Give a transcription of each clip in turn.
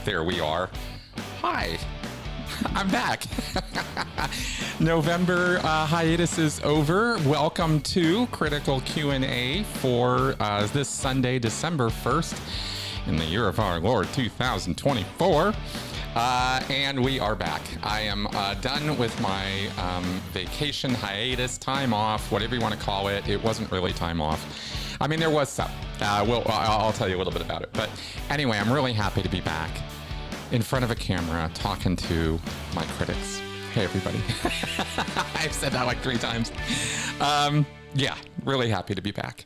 There we are. Hi. I'm back. November hiatus is over. Welcome to Critical Q&A for this Sunday, December 1st, in the year of our Lord 2024. And we are back. I am done with my vacation, hiatus, time off, whatever you want to call it. It wasn't really time off. I mean, there was some. I'll tell you a little bit about it. But anyway, I'm really happy to be back in front of a camera talking to my critics. Hey, everybody. I've said that like 3 times. Yeah, really happy to be back.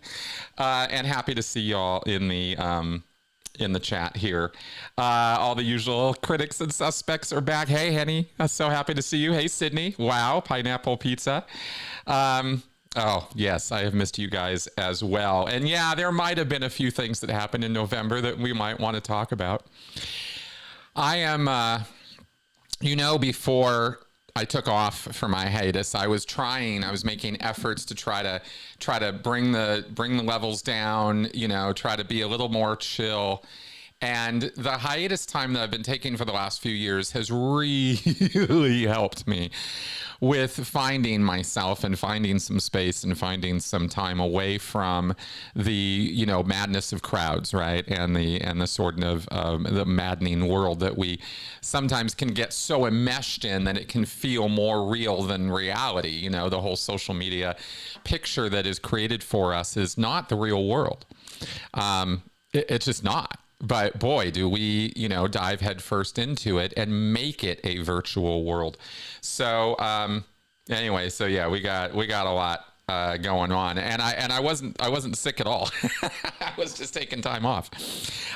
And happy to see y'all in the chat here. All the usual critics and suspects are back. Hey, Henny, I'm so happy to see you. Hey, Sydney. Wow, pineapple pizza. Oh, yes, I have missed you guys as well. And yeah, there might have been a few things that happened in November that we might want to talk about. I am, before I took off for my hiatus, I was making efforts to try to bring the levels down, try to be a little more chill. And the hiatus time that I've been taking for the last few years has really helped me with finding myself and finding some space and finding some time away from the, madness of crowds, right? And the sort of the maddening world that we sometimes can get so enmeshed in that it can feel more real than reality. The whole social media picture that is created for us is not the real world. It's just not. But boy, do we, dive headfirst into it and make it a virtual world. So anyway, so yeah, we got a lot going on, and I wasn't sick at all. I was just taking time off.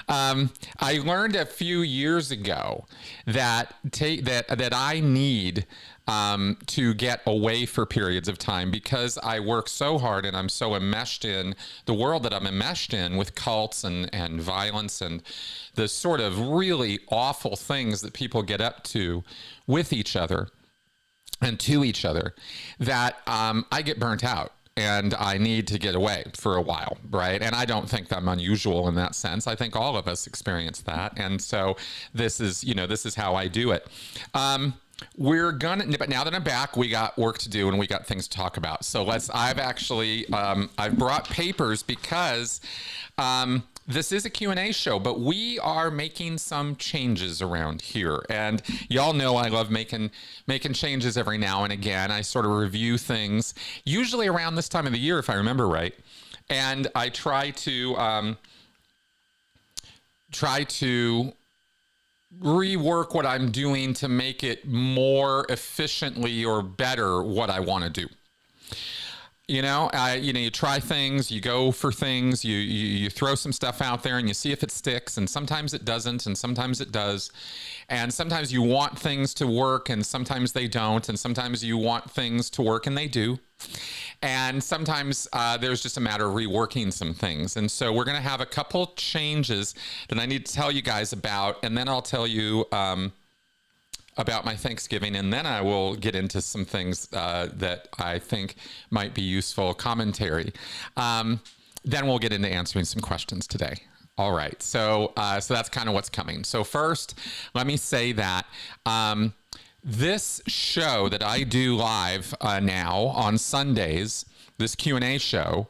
I learned a few years ago that I need to get away for periods of time because I work so hard and I'm so enmeshed in the world that I'm enmeshed in with cults and violence and the sort of really awful things that people get up to with each other and to each other that I get burnt out. And I need to get away for a while, right? And I don't think I'm unusual in that sense. I think all of us experience that. And so this is how I do it. But now that I'm back, we got work to do and we got things to talk about. So I've brought papers because this is a Q&A show, but we are making some changes around here. And y'all know I love making changes every now and again. I sort of review things, usually around this time of the year, if I remember right. And I try to rework what I'm doing to make it more efficiently or better what I want to do. You try things, you go for things, you throw some stuff out there and you see if it sticks, and sometimes it doesn't, and sometimes it does. And sometimes you want things to work and sometimes they don't, and sometimes you want things to work and they do. And sometimes there's just a matter of reworking some things. And so we're going to have a couple changes that I need to tell you guys about, and then I'll tell you about my Thanksgiving, and then I will get into some things that I think might be useful commentary. Then we'll get into answering some questions today. All right, so that's kind of what's coming. So first, let me say that this show that I do live now on Sundays, this Q&A show,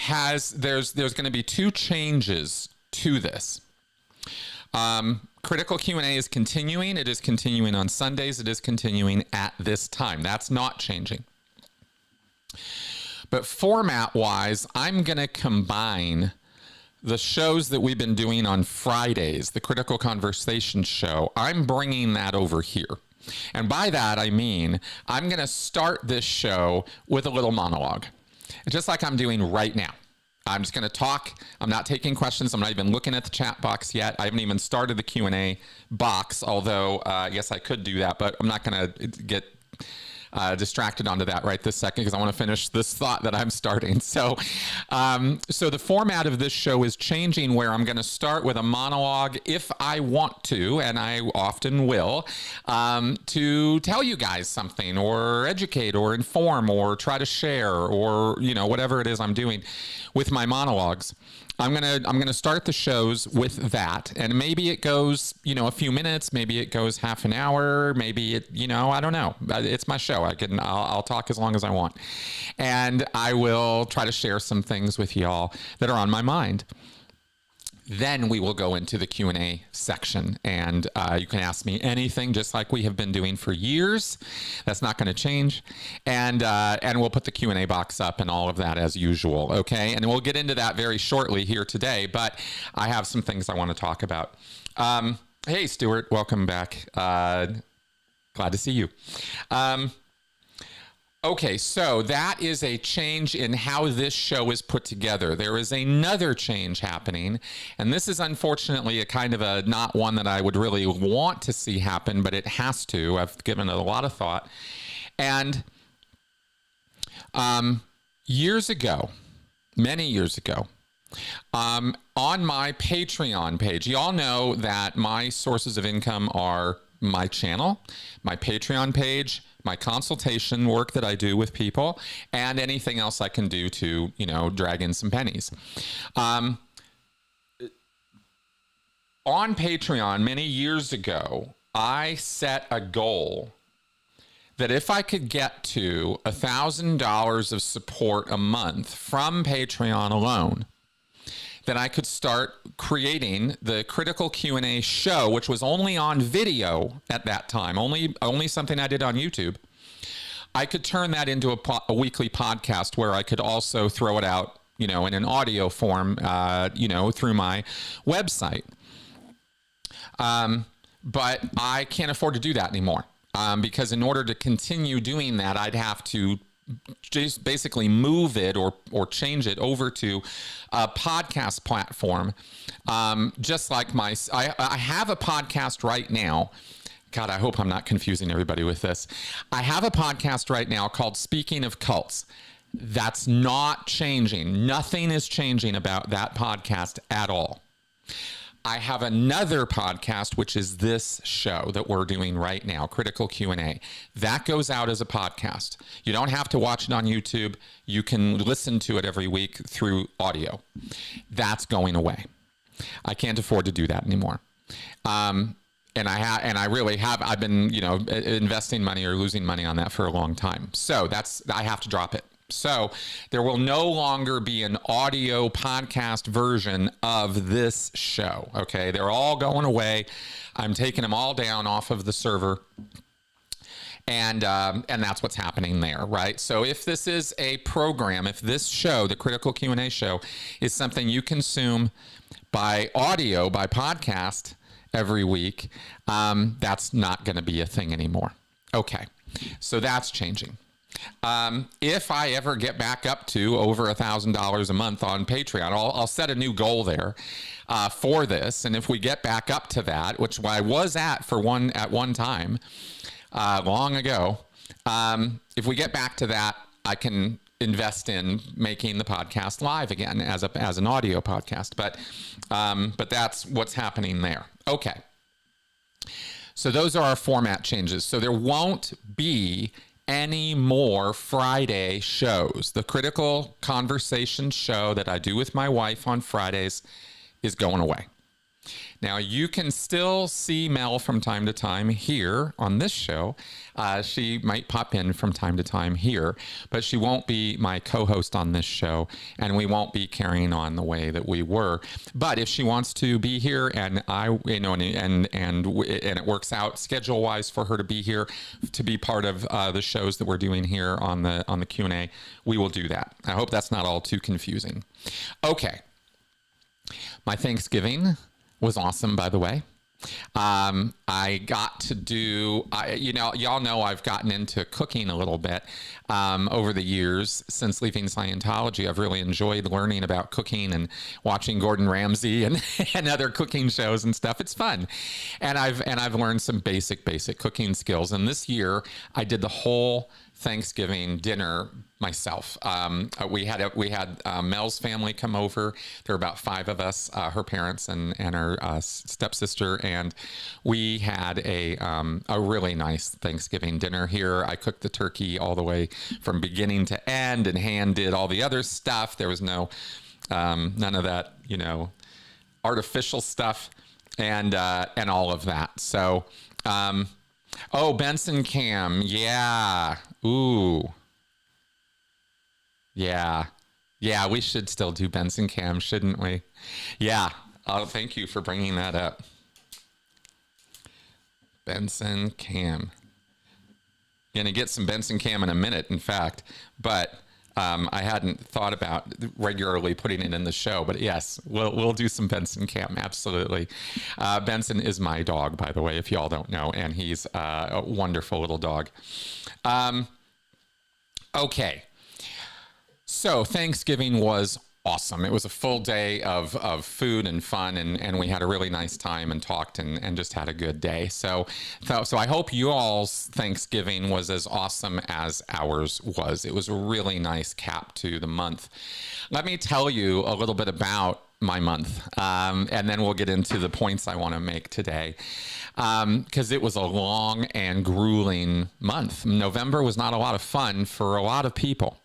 there's going to be 2 changes to this. Critical Q&A is continuing. It is continuing on Sundays. It is continuing at this time. That's not changing. But format-wise, I'm going to combine the shows that we've been doing on Fridays, the Critical Conversation show. I'm bringing that over here. And by that, I mean, I'm going to start this show with a little monologue, just like I'm doing right now. I'm just going to talk. I'm not taking questions. I'm not even looking at the chat box yet. I haven't even started the Q&A box, although I guess I could do that, but I'm not going to get distracted onto that right this second because I want to finish this thought that I'm starting. So the format of this show is changing, where I'm going to start with a monologue if I want to, and I often will, to tell you guys something or educate or inform or try to share or, whatever it is I'm doing with my monologues. I'm gonna start the shows with that, and maybe it goes, a few minutes, maybe it goes half an hour, maybe it, I don't know. It's my show. I'll talk as long as I want, and I will try to share some things with y'all that are on my mind. Then we will go into the Q&A section, and you can ask me anything, just like we have been doing for years. That's not going to change, and we'll put the Q&A box up and all of that as usual, okay? And we'll get into that very shortly here today, but I have some things I want to talk about. Hey, Stuart, welcome back. Glad to see you. Okay, so that is a change in how this show is put together. There is another change happening, and this is unfortunately a kind of a not one that I would really want to see happen, but it has to. I've given it a lot of thought. And years ago, many years ago, on my Patreon page, you all know that my sources of income are my channel, my Patreon page, my consultation work that I do with people, and anything else I can do to, drag in some pennies. On Patreon, many years ago, I set a goal that if I could get to $1,000 of support a month from Patreon alone, then I could start creating the Critical Q&A show, which was only on video at that time, only something I did on YouTube. I could turn that into a weekly podcast where I could also throw it out, in an audio form, through my website. But I can't afford to do that anymore, because in order to continue doing that, I'd have to just basically move it or change it over to a podcast platform. Just like I have a podcast right now. God, I hope I'm not confusing everybody with this. I have a podcast right now called Speaking of Cults. That's not changing. Nothing is changing about that podcast at all. I have another podcast, which is this show that we're doing right now, Critical Q&A. That goes out as a podcast. You don't have to watch it on YouTube. You can listen to it every week through audio. That's going away. I can't afford to do that anymore. And I've been, investing money or losing money on that for a long time. So I have to drop it. So there will no longer be an audio podcast version of this show. Okay. They're all going away. I'm taking them all down off of the server. And that's what's happening there, right? So if this is a program, if this show, the Critical Q&A show, is something you consume by audio, by podcast every week, that's not going to be a thing anymore. Okay. So that's changing. If I ever get back up to over $1,000 a month on Patreon, I'll set a new goal there for this. And if we get back up to that, which I was at one time long ago, if we get back to that, I can invest in making the podcast live again as an audio podcast. But that's what's happening there. Okay. So those are our format changes. So there won't be any more Friday shows. The Critical Conversation show that I do with my wife on Fridays is going away. Now, you can still see Mel from time to time here on this show. She might pop in from time to time here, but she won't be my co-host on this show, and we won't be carrying on the way that we were. But if she wants to be here, and it works out schedule-wise for her to be here, to be part of the shows that we're doing here on the Q&A, we will do that. I hope that's not all too confusing. Okay. My Thanksgiving was awesome, by the way. I got to do, y'all know I've gotten into cooking a little bit over the years since leaving Scientology. I've really enjoyed learning about cooking and watching Gordon Ramsay and other cooking shows and stuff. It's fun. And I've learned some basic cooking skills. And this year I did the whole Thanksgiving dinner myself. We had Mel's family come over. There were about 5 of us, her parents and her stepsister, and we had a really nice Thanksgiving dinner here. I cooked the turkey all the way from beginning to end, and hand did all the other stuff. There was no None of that, artificial stuff and all of that. So, oh, Benson Cam. Yeah. Ooh. Yeah. Yeah, we should still do Benson Cam, shouldn't we? Yeah. Oh, thank you for bringing that up. Benson Cam. Gonna get some Benson Cam in a minute, in fact, but I hadn't thought about regularly putting it in the show. But yes, we'll do some Benson Cam, absolutely. Benson is my dog, by the way, if y'all don't know, and he's a wonderful little dog. Okay. So Thanksgiving was awesome. It was a full day of food and fun, and we had a really nice time and talked and just had a good day. So I hope you all's Thanksgiving was as awesome as ours was. It was a really nice cap to the month. Let me tell you a little bit about my month, and then we'll get into the points I want to make today, because it was a long and grueling month. November was not a lot of fun for a lot of people.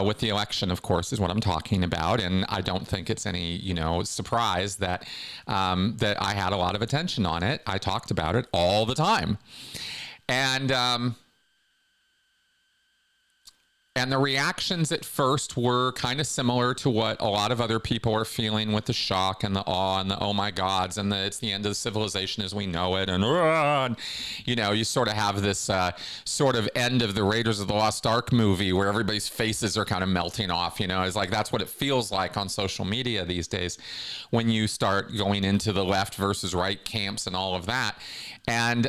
With the election, of course, is what I'm talking about, and I don't think it's any, surprise that that I had a lot of attention on it. I talked about it all the time, and the reactions at first were kind of similar to what a lot of other people are feeling, with the shock and the awe and the oh my gods and it's the end of the civilization as we know it, and you sort of have this sort of end of the Raiders of the Lost Ark movie where everybody's faces are kind of melting off. It's like that's what it feels like on social media these days when you start going into the left versus right camps and all of that. And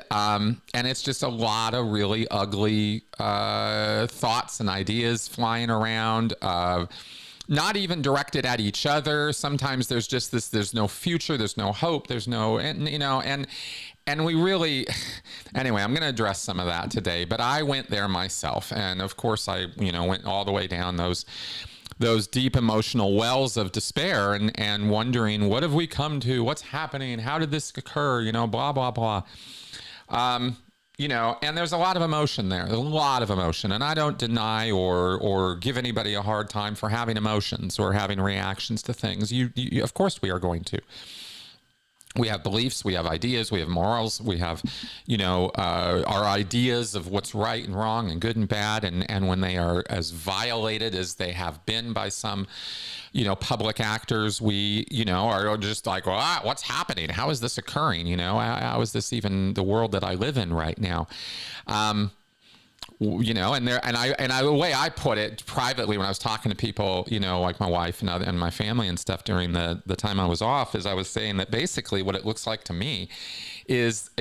it's just a lot of really ugly thoughts and ideas flying around, not even directed at each other. Sometimes there's just this, there's no future, there's no hope, there's no, and we really, anyway, I'm going to address some of that today, but I went there myself. And of course I, went all the way down those deep emotional wells of despair and wondering, what have we come to? What's happening? How did this occur? Blah, blah, blah. And there's a lot of emotion there, a lot of emotion. And I don't deny or give anybody a hard time for having emotions or having reactions to things. You of course we are going to. We have beliefs, we have ideas, we have morals, we have, our ideas of what's right and wrong and good and bad. And when they are as violated as they have been by some, public actors, we, are just like, well, what's happening? How is this occurring? How is this even the world that I live in right now? The way I put it privately when I was talking to people, like my wife and my family and stuff during the time I was off, is I was saying that basically what it looks like to me is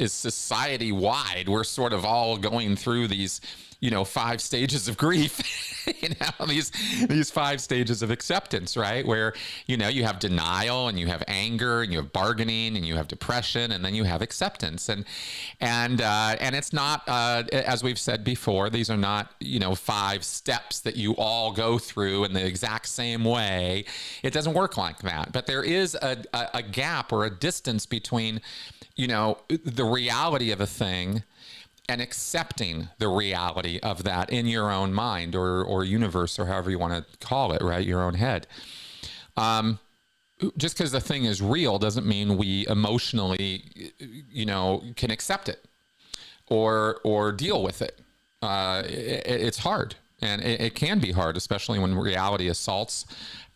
society wide. We're sort of all going through these, 5 stages of grief, these 5 stages of acceptance, right? Where, you have denial and you have anger and you have bargaining and you have depression and then you have acceptance. And it's not, as we've said before, these are not, 5 steps that you all go through in the exact same way. It doesn't work like that. But there is a gap or a distance between, the reality of a thing and accepting the reality of that in your own mind or universe, or however you want to call it, right? Your own head. Just because the thing is real doesn't mean we emotionally, can accept it or deal with it. It's hard, and it can be hard, especially when reality assaults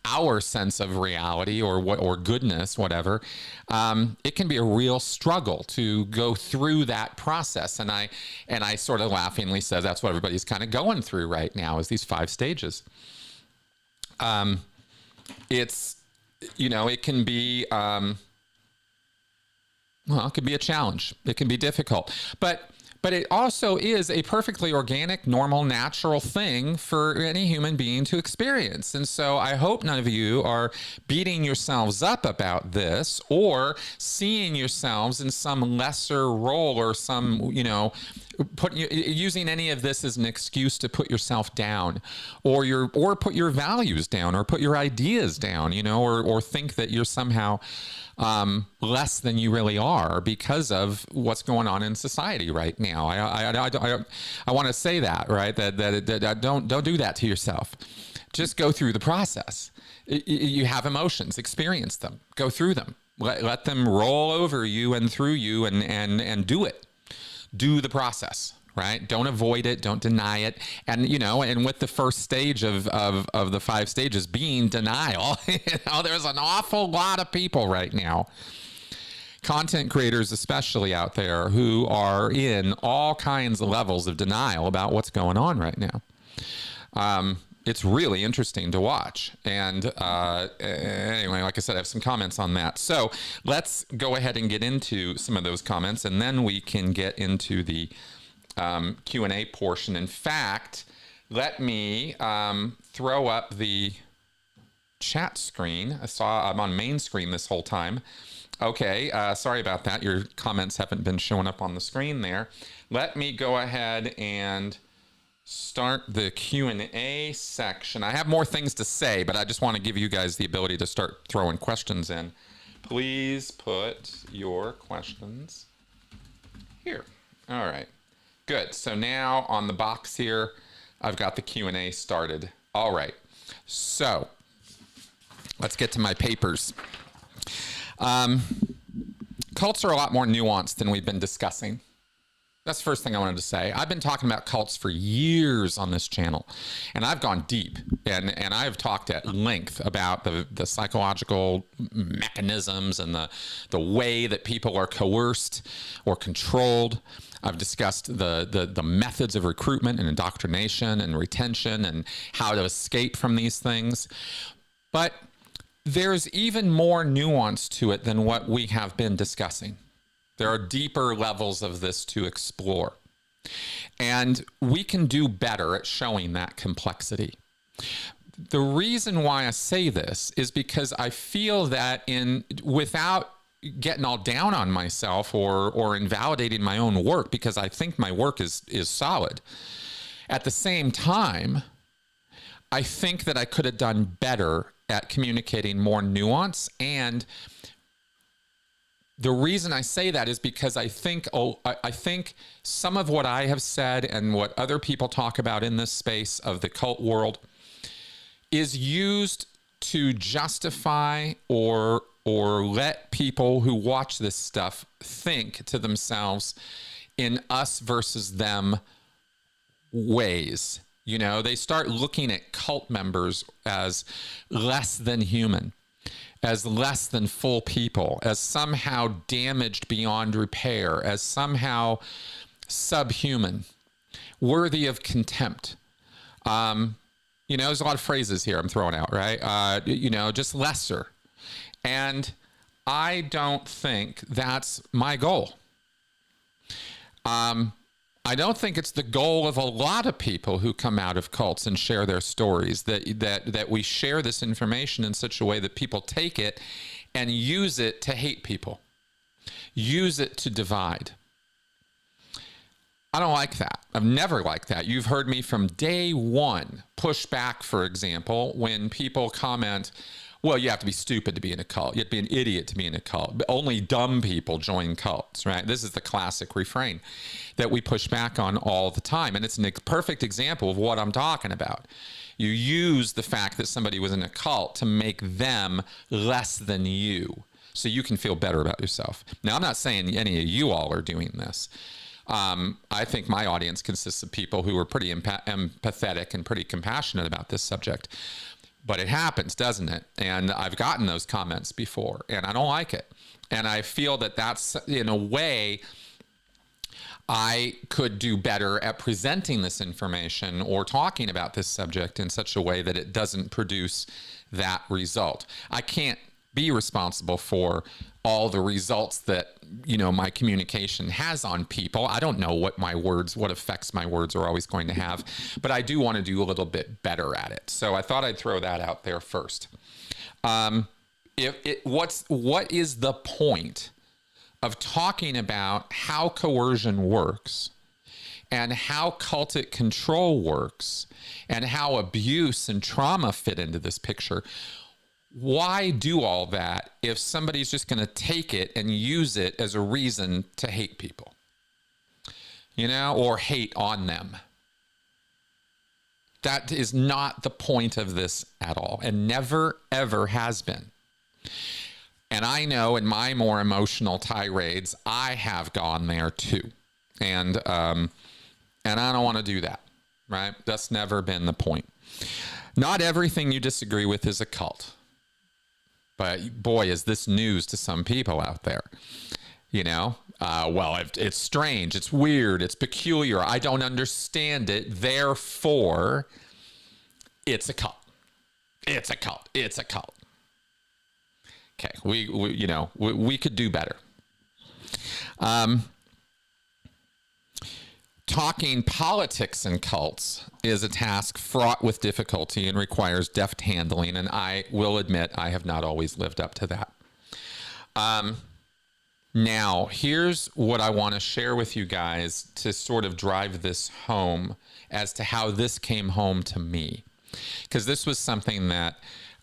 our sense of reality or goodness, whatever. It can be a real struggle to go through that process. And I sort of laughingly said that's what everybody's kind of going through right now, is these 5 stages. It's, it can be, it could be a challenge. It can be difficult, but it also is a perfectly organic, normal, natural thing for any human being to experience. And so I hope none of you are beating yourselves up about this or seeing yourselves in some lesser role or some, using any of this as an excuse to put yourself down or put your values down or put your ideas down, or think that you're somehow less than you really are because of what's going on in society right now. I want to say that, right? That don't do that to yourself. just go through the process. You have emotions, experience them, go through them. Let them roll over you and through you, and do it. Do the process, right? Don't avoid it. Don't deny it. And, and with the first stage of the 5 stages being denial, there's an awful lot of people right now, content creators especially out there, who are in all kinds of levels of denial about what's going on right now. It's really interesting to watch. And anyway, like I said, I have some comments on that. So let's go ahead and get into some of those comments, and then we can get into the Q&A portion. In fact, let me throw up the chat screen. I'm on main screen this whole time. Okay, sorry about that. Your comments haven't been showing up on the screen there. Let me go ahead and start the Q&A section. I have more things to say, but I just want to give you guys the ability to start throwing questions in. Please put your questions here. All right, good. So now on the box here, I've got the Q&A started. All right, so let's get to my papers. Cults are a lot more nuanced than we've been discussing. That's the first thing I wanted to say. I've been talking about cults for years on this channel, and I've gone deep, and I've talked at length about the psychological mechanisms and the way that people are coerced or controlled. I've discussed the methods of recruitment and indoctrination and retention and how to escape from these things. But there's even more nuance to it than what we have been discussing. There are deeper levels of this to explore. And we can do better at showing that complexity. The reason why I say this is because I feel that without getting all down on myself or invalidating my own work, because I think my work is solid, at the same time, I think that I could have done better at communicating more nuance. And the reason I say that is because I think some of what I have said and what other people talk about in this space of the cult world is used to justify or let people who watch this stuff think to themselves in us versus them ways. They start looking at cult members as less than human, as less than full people, as somehow damaged beyond repair, as somehow subhuman, worthy of contempt. There's a lot of phrases here I'm throwing out, right? Just lesser. And I don't think that's my goal. I don't think it's the goal of a lot of people who come out of cults and share their stories, that we share this information in such a way that people take it and use it to hate people, use it to divide. I don't like that. I've never liked that. You've heard me from day one push back, for example, when people comment, well, you have to be stupid to be in a cult. You have to be an idiot to be in a cult. Only dumb people join cults, right? This is the classic refrain that we push back on all the time. And it's a perfect example of what I'm talking about. You use the fact that somebody was in a cult to make them less than you, so you can feel better about yourself. Now, I'm not saying any of you all are doing this. I think my audience consists of people who are pretty empathetic and pretty compassionate about this subject. But it happens, doesn't it? And I've gotten those comments before, and I don't like it. And I feel that that's, in a way, I could do better at presenting this information or talking about this subject in such a way that it doesn't produce that result. I can't be responsible for all the results that, my communication has on people. I don't know what effects my words are always going to have, but I do want to do a little bit better at it. So I thought I'd throw that out there first. What is the point of talking about how coercion works and how cultic control works and how abuse and trauma fit into this picture? Why do all that if somebody's just going to take it and use it as a reason to hate people, or hate on them? That is not the point of this at all, and never, ever has been. And I know in my more emotional tirades, I have gone there too. And I don't want to do that, right? That's never been the point. Not everything you disagree with is a cult. But boy, is this news to some people out there. You know, well, it's strange, it's weird, it's peculiar, I don't understand it, therefore, it's a cult. It's a cult. It's a cult. Okay, we could do better. Talking politics and cults is a task fraught with difficulty and requires deft handling, and I will admit I have not always lived up to that. Now, here's what I want to share with you guys to sort of drive this home as to how this came home to me. Because this was something that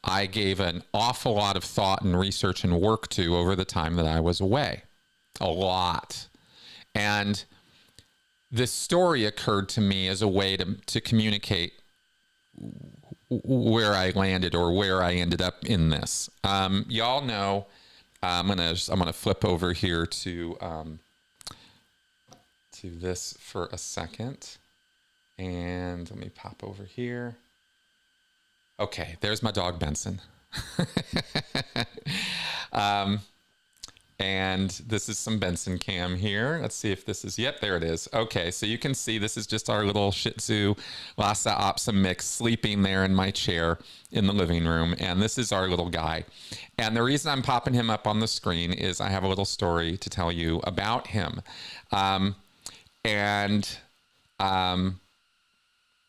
I gave an awful lot of thought and research and work to over the time that I was away. A lot. And this story occurred to me as a way to communicate where I landed or where I ended up in this. Y'all know, I'm gonna flip over here to this for a second, and let me pop over here. Okay, there's my dog Benson. And this is some Benson cam here. Let's see if this is, yep, there it is. Okay, so you can see this is just our little Shih Tzu Lhasa Apso mix sleeping there in my chair in the living room. And this is our little guy. And the reason I'm popping him up on the screen is I have a little story to tell you about him. Oh,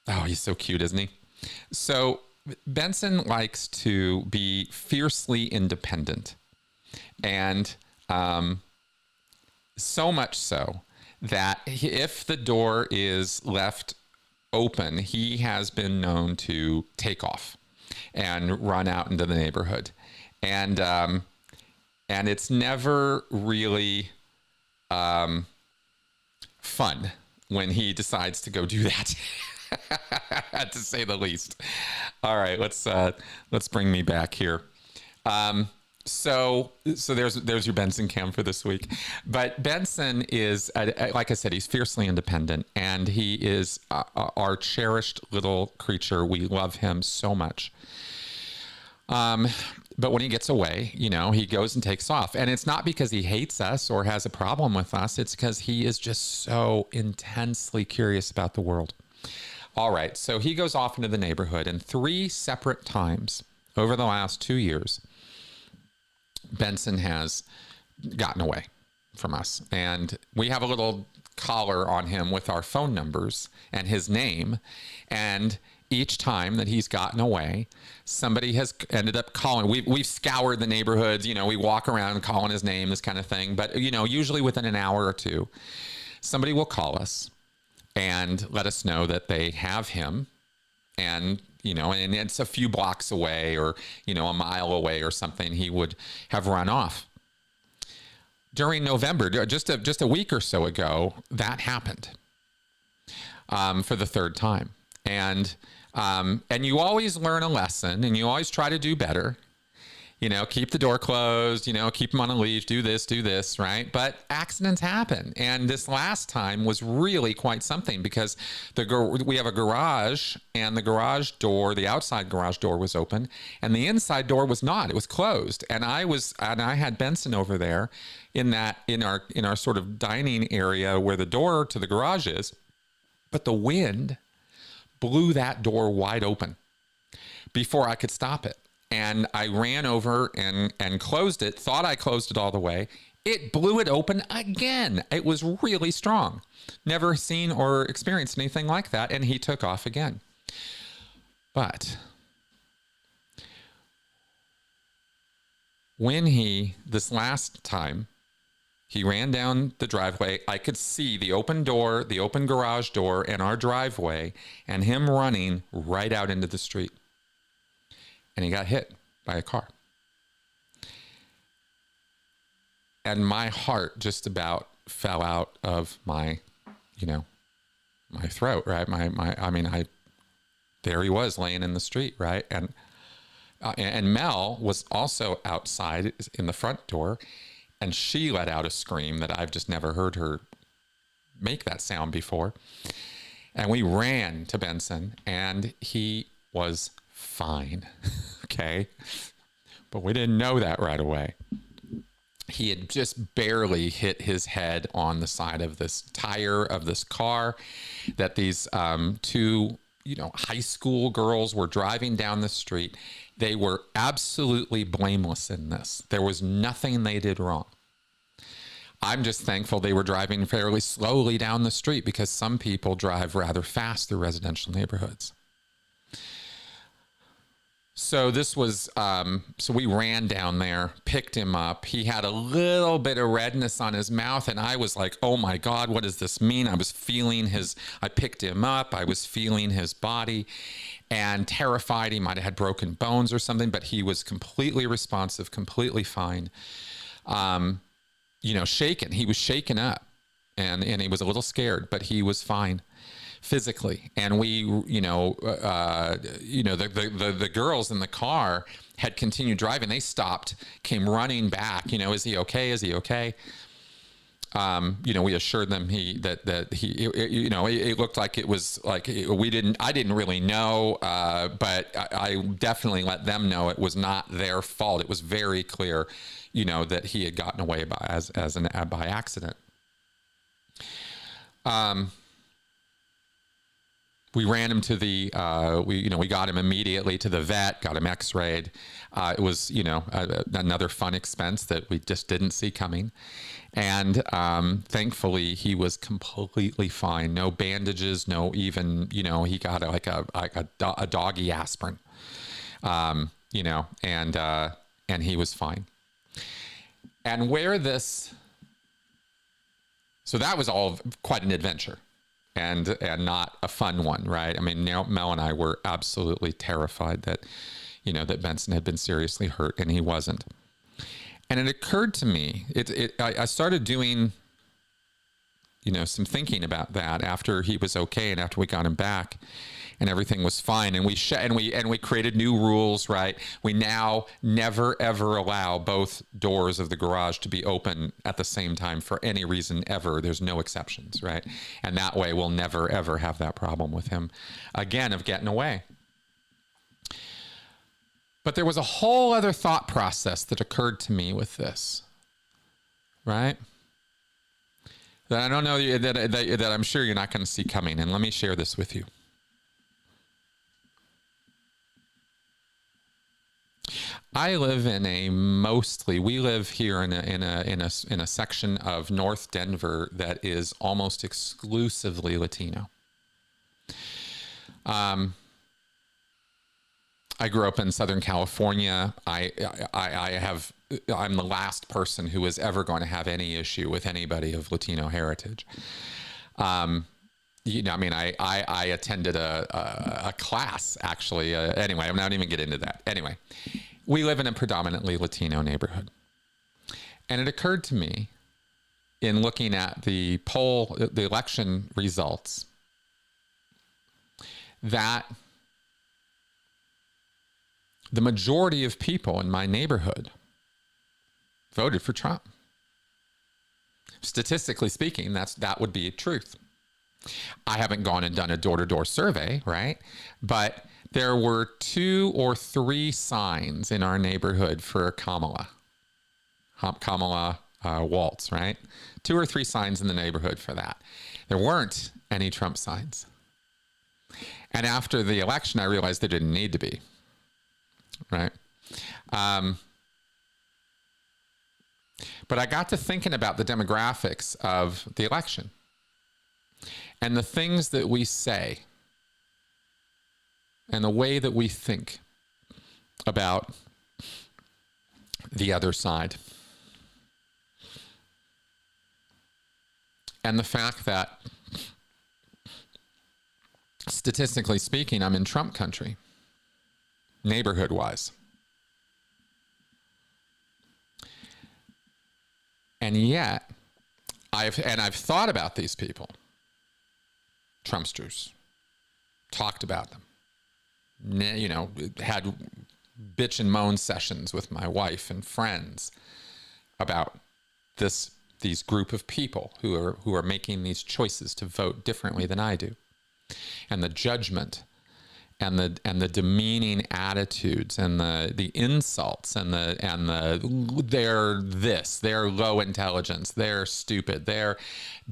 he's so cute, isn't he? So Benson likes to be fiercely independent. And so much so that if the door is left open, he has been known to take off and run out into the neighborhood. And it's never really fun when he decides to go do that, to say the least. All right, let's bring me back here. So there's your Benson cam for this week. But Benson is, like I said, he's fiercely independent, and he is our cherished little creature. We love him so much. But when he gets away, he goes and takes off. And it's not because he hates us or has a problem with us. It's because he is just so intensely curious about the world. All right, so he goes off into the neighborhood, and 3 separate times over the last 2 years, Benson has gotten away from us. And we have a little collar on him with our phone numbers and his name. And each time that he's gotten away, somebody has ended up calling. We've scoured the neighborhoods, we walk around calling his name, this kind of thing. But, usually within an hour or two, somebody will call us and let us know that they have him. And and it's a few blocks away or, a mile away or something, he would have run off. During November, just a week or so ago, that happened for the 3rd time. And you always learn a lesson, and you always try to do better. Keep the door closed, keep them on a leash, do this, right? But accidents happen. And this last time was really quite something because we have a garage, and the garage door, the outside garage door was open, and the inside door was not. It was closed. And I had Benson over there in our sort of dining area where the door to the garage is, but the wind blew that door wide open before I could stop it. And I ran over and closed it, thought I closed it all the way. It blew it open again. It was really strong. Never seen or experienced anything like that. And he took off again. But when this last time, he ran down the driveway, I could see the open door, the open garage door and our driveway, and him running right out into the street. And he got hit by a car. And my heart just about fell out of my throat, right? there he was laying in the street, right? And Mel was also outside in the front door, and she let out a scream that I've just never heard her make that sound before. And we ran to Benson, and he was fine. Okay. But we didn't know that right away. He had just barely hit his head on the side of this tire of this car that these two, high school girls were driving down the street. They were absolutely blameless in this. There was nothing they did wrong. I'm just thankful they were driving fairly slowly down the street, because some people drive rather fast through residential neighborhoods. So this was, so we ran down there, picked him up. He had a little bit of redness on his mouth, and I was like, oh my God, what does this mean? I picked him up, I was feeling his body, and terrified he might have had broken bones or something, but he was completely responsive, completely fine. Shaken. He was shaken up, and he was a little scared, but he was fine physically. And we, the girls in the car had continued driving. They stopped, came running back. Is he okay? Is he okay? We assured them it looked like it was like I didn't really know, but I definitely let them know it was not their fault. It was very clear, that he had gotten away by accident. We ran him to we got him immediately to the vet, got him x-rayed. It was, another fun expense that we just didn't see coming. And thankfully he was completely fine. No bandages, no even, he got a doggy aspirin, and he was fine. And so that was all quite an adventure. And not a fun one, right? I mean, Mel and I were absolutely terrified that, that Benson had been seriously hurt, and he wasn't. And it occurred to me, I started doing, some thinking about that after he was okay, and after we got him back, and everything was fine. And we created new rules, right? We now never ever allow both doors of the garage to be open at the same time for any reason ever. There's no exceptions, right? And that way we'll never ever have that problem with him again of getting away. But there was a whole other thought process that occurred to me with this, right? That I don't know that I'm sure you're not going to see coming. And let me share this with you. We live here in a section of North Denver that is almost exclusively Latino. I grew up in Southern California. I'm the last person who is ever going to have any issue with anybody of Latino heritage. I attended a class, actually. Anyway, I'm not even get into that. Anyway, we live in a predominantly Latino neighborhood. And it occurred to me in looking at the election results, that the majority of people in my neighborhood voted for Trump. Statistically speaking, that would be truth. I haven't gone and done a door-to-door survey, right? But there were 2 or 3 signs in our neighborhood for Kamala Waltz, right? 2 or 3 signs in the neighborhood for that. There weren't any Trump signs. And after the election, I realized there didn't need to be, right? But I got to thinking about the demographics of the election and the things that we say and the way that we think about the other side. And the fact that, statistically speaking, I'm in Trump country, neighborhood-wise. And yet, I've thought about these people, Trumpsters, talked about them, you know, had bitch and moan sessions with my wife and friends about these group of people who are making these choices to vote differently than I do, and the judgment and the demeaning attitudes and the insults and they're low intelligence, they're stupid, they're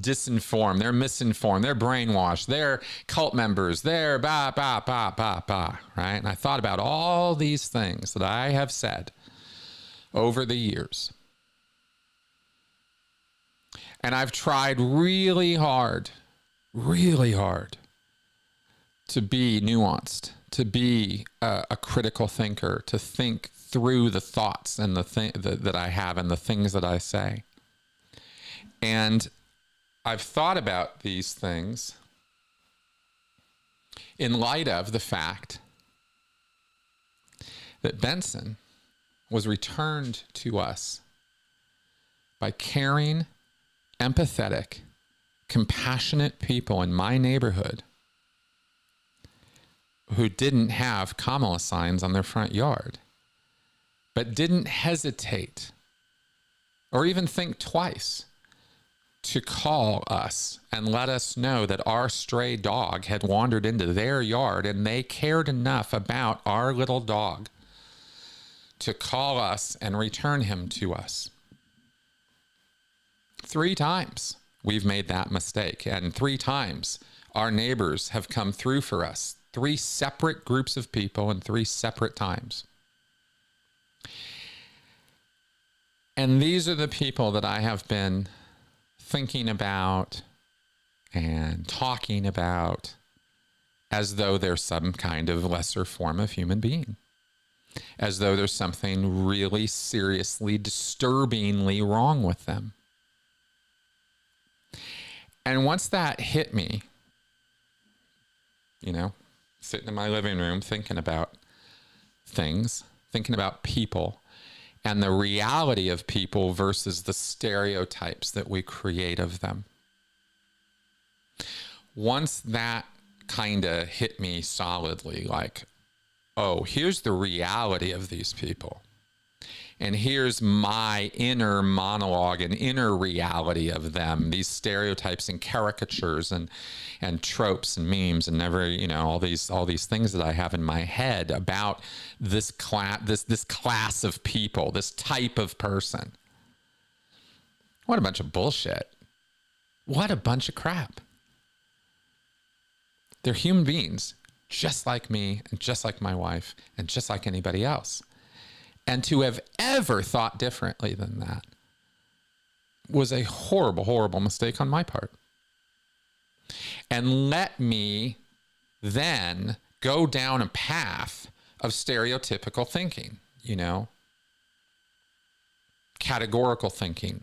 disinformed, they're misinformed, they're brainwashed, they're cult members, they're right? And I thought about all these things that I have said over the years. And I've tried really hard to be nuanced, to be a critical thinker, to think through the thoughts and that I have and the things that I say. And I've thought about these things in light of the fact that Benson was returned to us by caring, empathetic, compassionate people in my neighborhood who didn't have Kamala signs on their front yard, but didn't hesitate or even think twice to call us and let us know that our stray dog had wandered into their yard, and they cared enough about our little dog to call us and return him to us. 3 times we've made that mistake, and 3 times our neighbors have come through for us. 3 separate groups of people in 3 separate times. And these are the people that I have been thinking about and talking about as though they're some kind of lesser form of human being, as though there's something really seriously, disturbingly wrong with them. And once that hit me, you know, sitting in my living room thinking about things, thinking about people, and the reality of people versus the stereotypes that we create of them. Once that kind of hit me solidly, like, oh, here's the reality of these people. And here's my inner monologue and inner reality of them, these stereotypes and caricatures and tropes and memes and all these things that I have in my head about this class of people, this type of person. What a bunch of bullshit. What a bunch of crap. They're human beings, just like me and just like my wife and just like anybody else. And to have ever thought differently than that was a horrible, horrible mistake on my part. And let me then go down a path of stereotypical thinking, categorical thinking,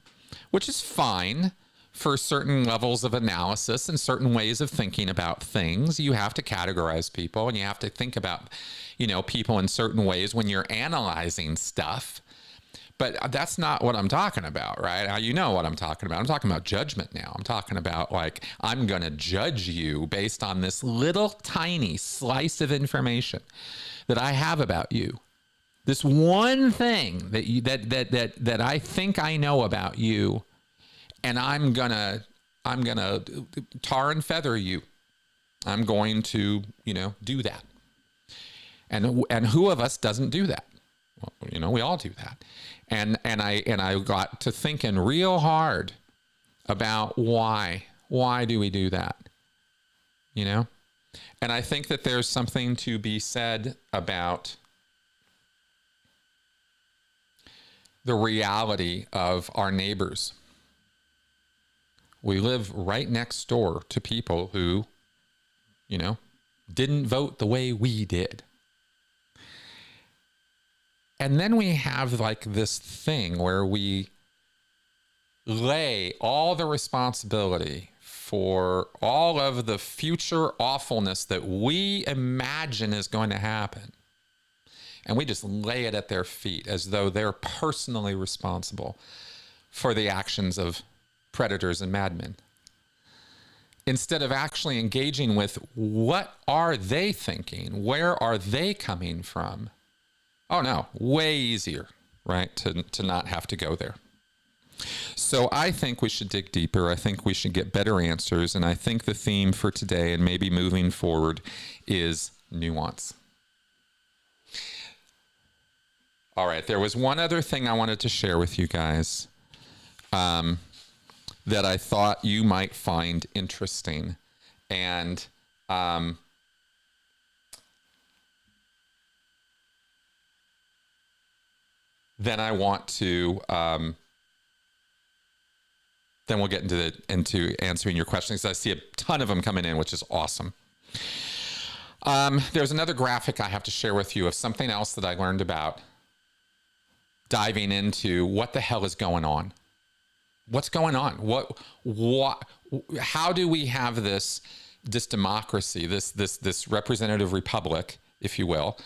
which is fine for certain levels of analysis and certain ways of thinking about things. You have to categorize people and you have to think about people in certain ways when you're analyzing stuff. But that's not what I'm talking about, right? You know what I'm talking about. I'm talking about judgment now. I'm talking about I'm going to judge you based on this little tiny slice of information that I have about you. This one thing that I think I know about you, and I'm gonna tar and feather you. I'm going to, do that. And who of us doesn't do that? Well, we all do that. And I got to thinking real hard about why do we do that? And I think that there's something to be said about the reality of our neighbors. We live right next door to people who, didn't vote the way we did. And then we have this thing where we lay all the responsibility for all of the future awfulness that we imagine is going to happen. And we just lay it at their feet as though they're personally responsible for the actions of predators and madmen. instead of actually engaging with what are they thinking? Where are they coming from? Oh no, way easier, right? To not have to go there. So I think we should dig deeper. I think we should get better answers. And I think the theme for today and maybe moving forward is nuance. All right, there was one other thing I wanted to share with you guys that I thought you might find interesting. And then I want to, then we'll get into answering your questions. I see a ton of them coming in, which is awesome. There's another graphic I have to share with you of something else that I learned about diving into what the hell is going on. What's going on? How do we have this democracy, this representative republic, if you will,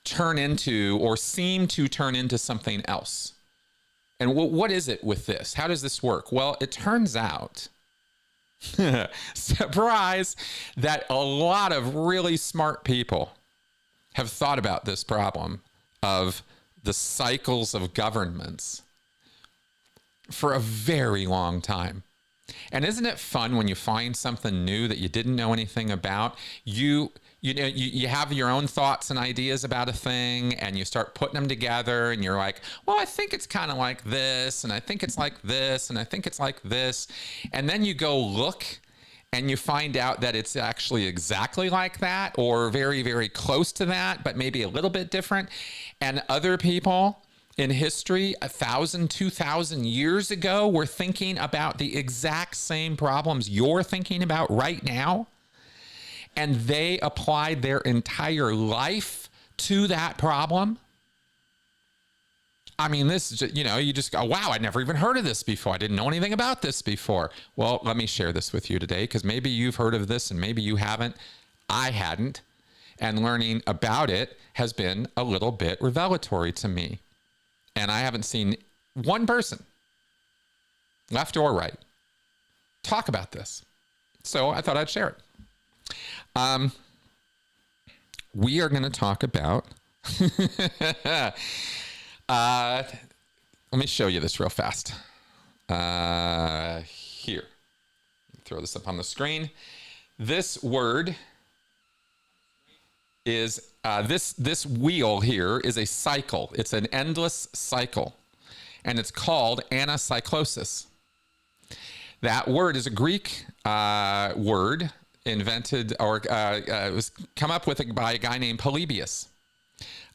turn into or seem to turn into something else? And what is it with this? How does this work? Well, it turns out, surprise, that a lot of really smart people have thought about this problem of the cycles of governments for a very long time. And isn't it fun when you find something new that you didn't know anything about? You have your own thoughts and ideas about a thing, and you start putting them together, and you're like, well, I think it's kind of like this, and I think it's like this, and I think it's like this. And then you go look, and you find out that it's actually exactly like that, or very, very close to that, but maybe a little bit different. And other people in history, 1,000, 2,000 years ago, were thinking about the exact same problems you're thinking about right now. And they applied their entire life to that problem. I mean, this is just, you just go, wow, I never even heard of this before. I didn't know anything about this before. Well, let me share this with you today, because maybe you've heard of this and maybe you haven't. I hadn't. And learning about it has been a little bit revelatory to me. And I haven't seen one person, left or right, talk about this. So I thought I'd share it. We are going to talk about, let me show you this real fast. Here, throw this up on the screen. This word is, this wheel here is a cycle. It's an endless cycle, and it's called anacyclosis. That word is a Greek word invented or was come up with by a guy named Polybius.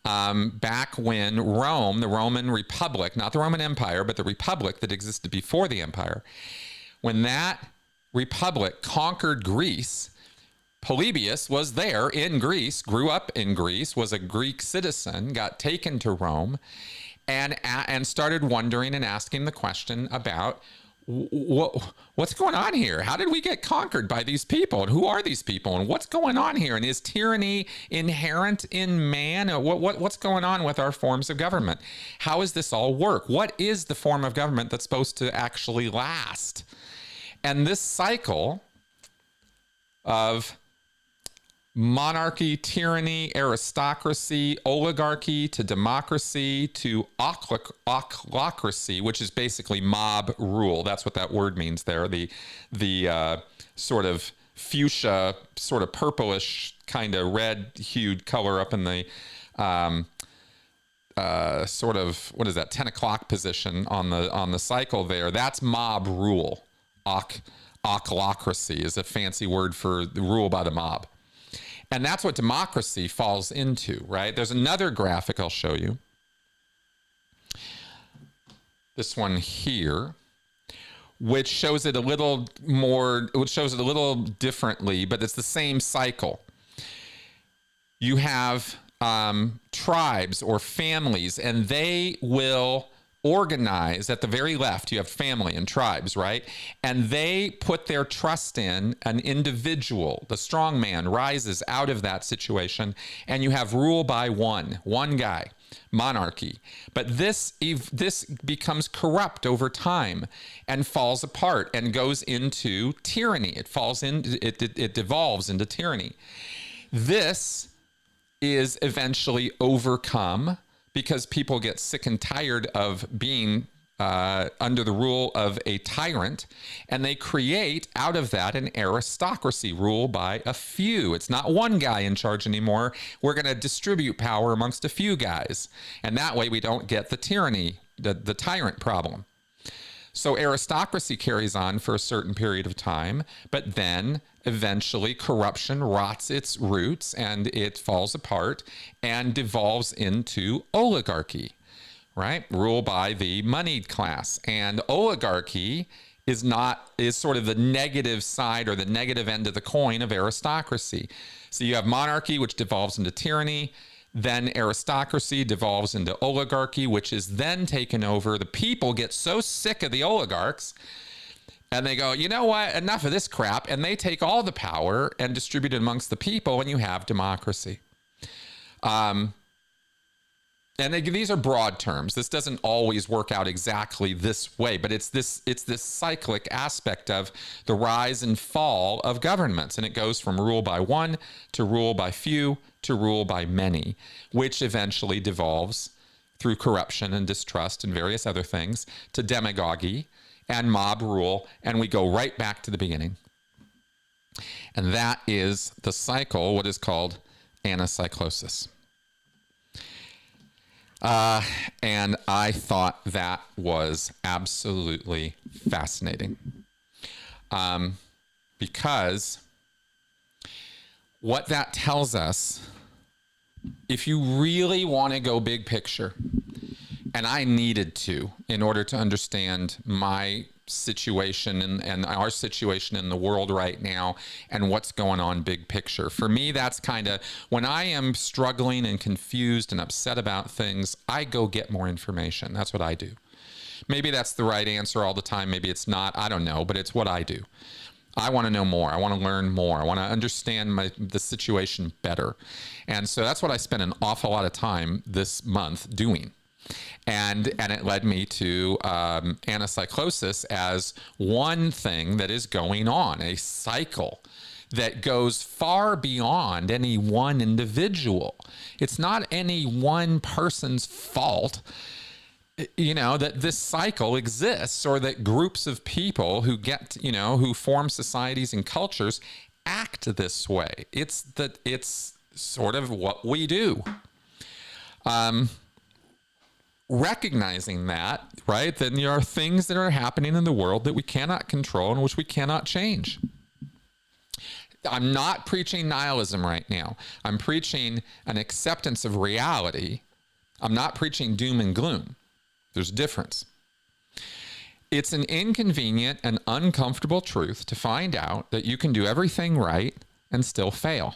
Back when Rome, the Roman Republic, not the Roman Empire, but the Republic that existed before the Empire, when that Republic conquered Greece, Polybius was there in Greece, grew up in Greece, was a Greek citizen, got taken to Rome, and started wondering and asking the question about what's going on here? How did we get conquered by these people? And who are these people? And what's going on here? And is tyranny inherent in man? What's going on with our forms of government? How does this all work? What is the form of government that's supposed to actually last? And this cycle of monarchy, tyranny, aristocracy, oligarchy to democracy to ochlocracy, which is basically mob rule. That's what that word means there. The sort of fuchsia, sort of purplish, kind of red-hued color up in the sort of, what is that, 10 o'clock position on the cycle there. That's mob rule. Ochlocracy is a fancy word for the rule by the mob. And that's what democracy falls into, right? There's another graphic I'll show you. This one here, which shows it a little more, which shows it a little differently, but it's the same cycle. You have tribes or families, and they will organize. At the very left, you have family and tribes, right? And they put their trust in an individual. The strong man rises out of that situation, and you have rule by one guy. monarchy. But this becomes corrupt over time and falls apart and goes into tyranny. It devolves into tyranny. This is eventually overcome because people get sick and tired of being under the rule of a tyrant, and they create out of that an aristocracy ruled by a few. It's not one guy in charge anymore. We're going to distribute power amongst a few guys, and that way we don't get the tyranny, the tyrant problem. So aristocracy carries on for a certain period of time, but then eventually corruption rots its roots and it falls apart and devolves into oligarchy, right? Ruled by the moneyed class. And oligarchy is sort of the negative side or the negative end of the coin of aristocracy. So you have monarchy, which devolves into tyranny. Then aristocracy devolves into oligarchy, which is then taken over. The people get so sick of the oligarchs and they go, you know what, enough of this crap. And they take all the power and distribute it amongst the people, and you have democracy. And these are broad terms. This doesn't always work out exactly this way, but it's this cyclic aspect of the rise and fall of governments. And it goes from rule by one to rule by few to rule by many, which eventually devolves through corruption and distrust and various other things to demagoguery and mob rule. And we go right back to the beginning. And that is the cycle, what is called anacyclosis. And I thought that was absolutely fascinating. Because what that tells us, if you really want to go big picture, and I needed to in order to understand my situation and our situation in the world right now and what's going on big picture. For me, that's kind of when I am struggling and confused and upset about things, I go get more information. That's what I do. Maybe that's the right answer all the time. Maybe it's not. I don't know, but it's what I do. I want to know more. I want to learn more. I want to understand the situation better. And so that's what I spent an awful lot of time this month doing. And it led me to anacyclosis as one thing that is going on, a cycle that goes far beyond any one individual. It's not any one person's fault, you know, that this cycle exists, or that groups of people who who form societies and cultures act this way. It's sort of what we do. Recognizing that, right, then there are things that are happening in the world that we cannot control and which we cannot change. I'm not preaching nihilism right now. I'm preaching an acceptance of reality. I'm not preaching doom and gloom. There's a difference. It's an inconvenient and uncomfortable truth to find out that you can do everything right and still fail.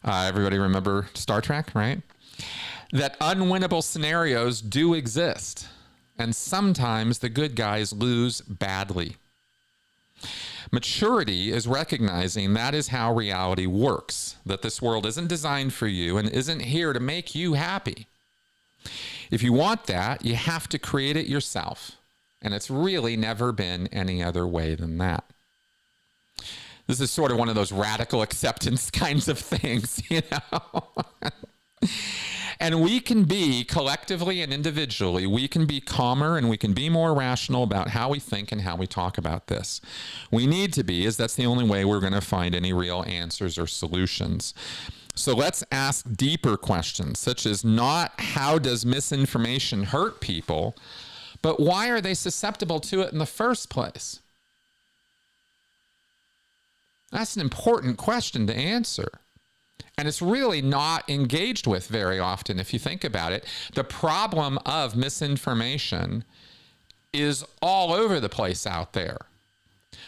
Everybody remember Star Trek, right? That unwinnable scenarios do exist, and sometimes the good guys lose badly. Maturity is recognizing that is how reality works, that this world isn't designed for you and isn't here to make you happy. If you want that, you have to create it yourself, and it's really never been any other way than that. This is sort of one of those radical acceptance kinds of things, you know? And we can be, collectively and individually, we can be calmer and we can be more rational about how we think and how we talk about this. We need to be, as that's the only way we're going to find any real answers or solutions. So let's ask deeper questions, such as not how does misinformation hurt people, but why are they susceptible to it in the first place? That's an important question to answer. And it's really not engaged with very often if you think about it. The problem of misinformation is all over the place out there.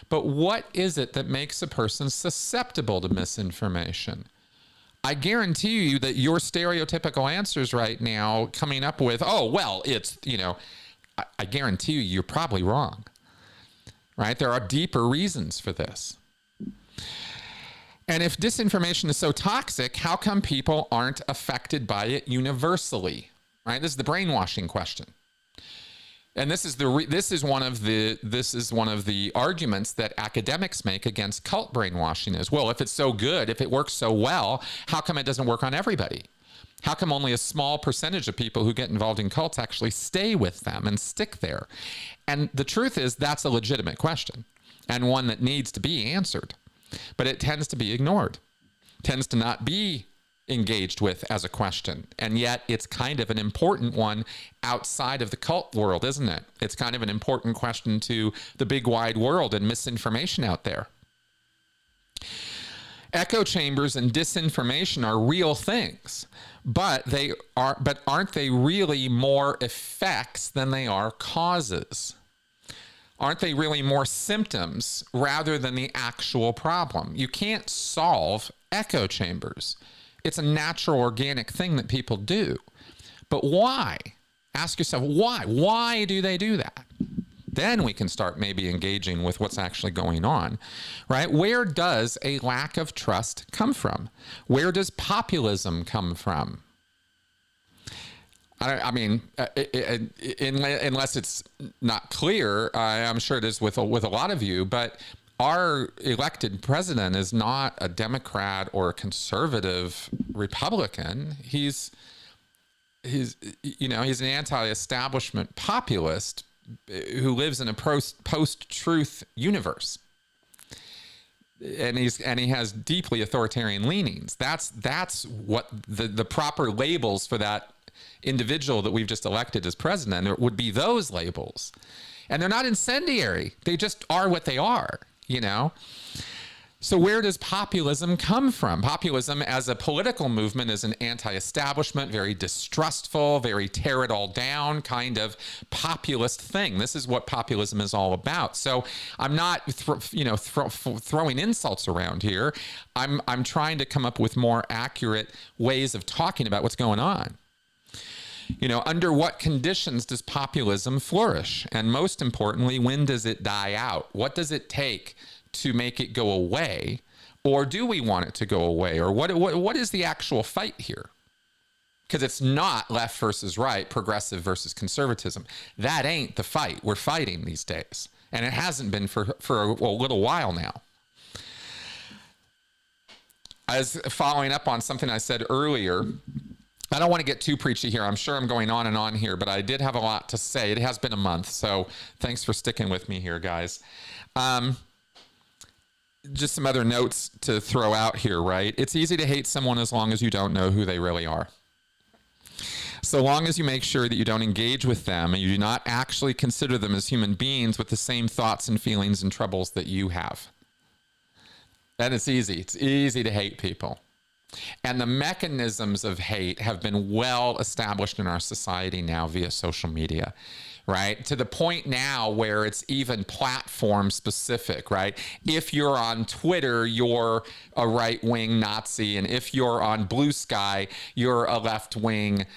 But what is it that makes a person susceptible to misinformation? I guarantee you that your stereotypical answers right now coming up with, oh, well, it's, you know, I guarantee you you're probably wrong, right? There are deeper reasons for this. And if disinformation is so toxic, how come people aren't affected by it universally? Right? This is the brainwashing question. And this is one of the arguments that academics make against cult brainwashing is, well, if it's so good, if it works so well, how come it doesn't work on everybody? How come only a small percentage of people who get involved in cults actually stay with them and stick there? And the truth is that's a legitimate question and one that needs to be answered, but it tends to be ignored, tends to not be engaged with as a question. And yet it's kind of an important one outside of the cult world, isn't it? It's kind of an important question to the big wide world and misinformation out there. Echo chambers and disinformation are real things, but aren't they really more effects than they are causes? Aren't they really more symptoms rather than the actual problem? You can't solve echo chambers. It's a natural, organic thing that people do. But why? Ask yourself, why? Why do they do that? Then we can start maybe engaging with what's actually going on, right? Where does a lack of trust come from? Where does populism come from? I mean, unless it's not clear, I'm sure it is with a lot of you, but our elected president is not a Democrat or a conservative Republican. He's an anti-establishment populist who lives in a post-truth universe. And he has deeply authoritarian leanings. That's what the proper labels for that individual that we've just elected as president would be, those labels. And they're not incendiary. They just are what they are. So where does populism come from? Populism as a political movement is an anti-establishment, very distrustful, very tear it all down kind of populist thing. This is what populism is all about. So I'm not throwing insults around here. I'm trying to come up with more accurate ways of talking about what's going on. Under what conditions does populism flourish? And most importantly, when does it die out? What does it take to make it go away? Or do we want it to go away? Or what is the actual fight here? Because it's not left versus right, progressive versus conservatism. That ain't the fight we're fighting these days. And it hasn't been for a little while now. As following up on something I said earlier, I don't want to get too preachy here. I'm sure I'm going on and on here, but I did have a lot to say. It has been a month, so thanks for sticking with me here, guys. Just some other notes to throw out here, right? It's easy to hate someone as long as you don't know who they really are. So long as you make sure that you don't engage with them and you do not actually consider them as human beings with the same thoughts and feelings and troubles that you have. Then it's easy. It's easy to hate people. And the mechanisms of hate have been well established in our society now via social media, right? To the point now where it's even platform specific, right? If you're on Twitter, you're a right-wing Nazi. And if you're on Blue Sky, you're a left-wing,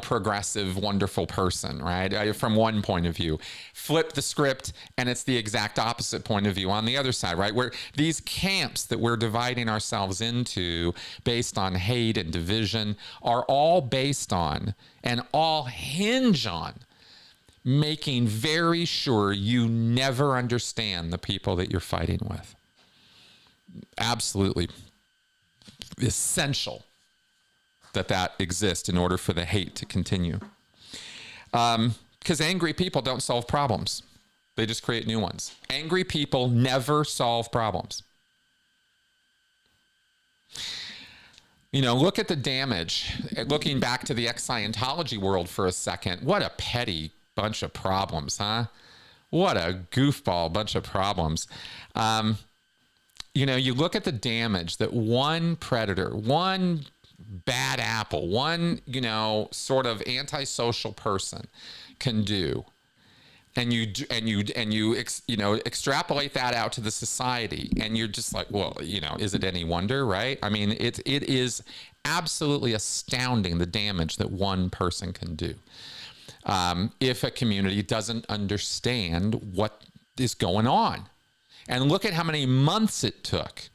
progressive, wonderful person, right? From one point of view. Flip the script and it's the exact opposite point of view on the other side, right? Where these camps that we're dividing ourselves into based on hate and division are all based on and all hinge on making very sure you never understand the people that you're fighting with. Absolutely essential that exists in order for the hate to continue. Because angry people don't solve problems. They just create new ones. Angry people never solve problems. Look at the damage. Looking back to the ex-Scientology world for a second, what a petty bunch of problems, huh? What a goofball bunch of problems. You look at the damage that one predator, one bad apple, one, sort of antisocial person can do. And you extrapolate that out to the society, and you're just like, well, is it any wonder, right? I mean, it is absolutely astounding the damage that one person can do. If a community doesn't understand what is going on. And look at how many months it took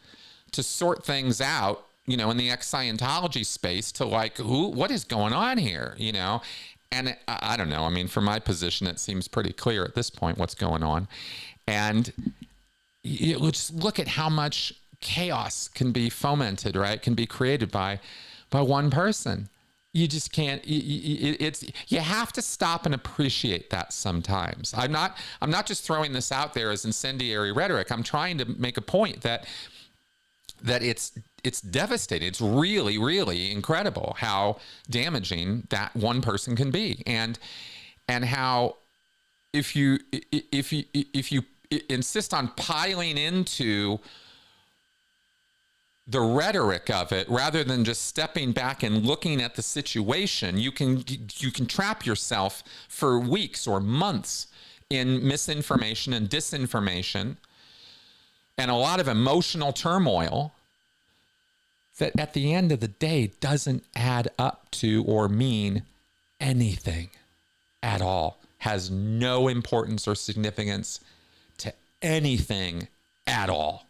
to sort things out, you know, in the ex-Scientology space to like, what is going on here, you know? And I don't know. I mean, from my position, it seems pretty clear at this point what's going on. And you just look at how much chaos can be fomented, right? Can be created by one person. You just can't. You have to stop and appreciate that sometimes. I'm not just throwing this out there as incendiary rhetoric. I'm trying to make a point that it's devastating. It's really, really incredible how damaging that one person can be, and how if you insist on piling into the rhetoric of it rather than just stepping back and looking at the situation, you can trap yourself for weeks or months in misinformation and disinformation and a lot of emotional turmoil that at the end of the day doesn't add up to or mean anything at all, has no importance or significance to anything at all.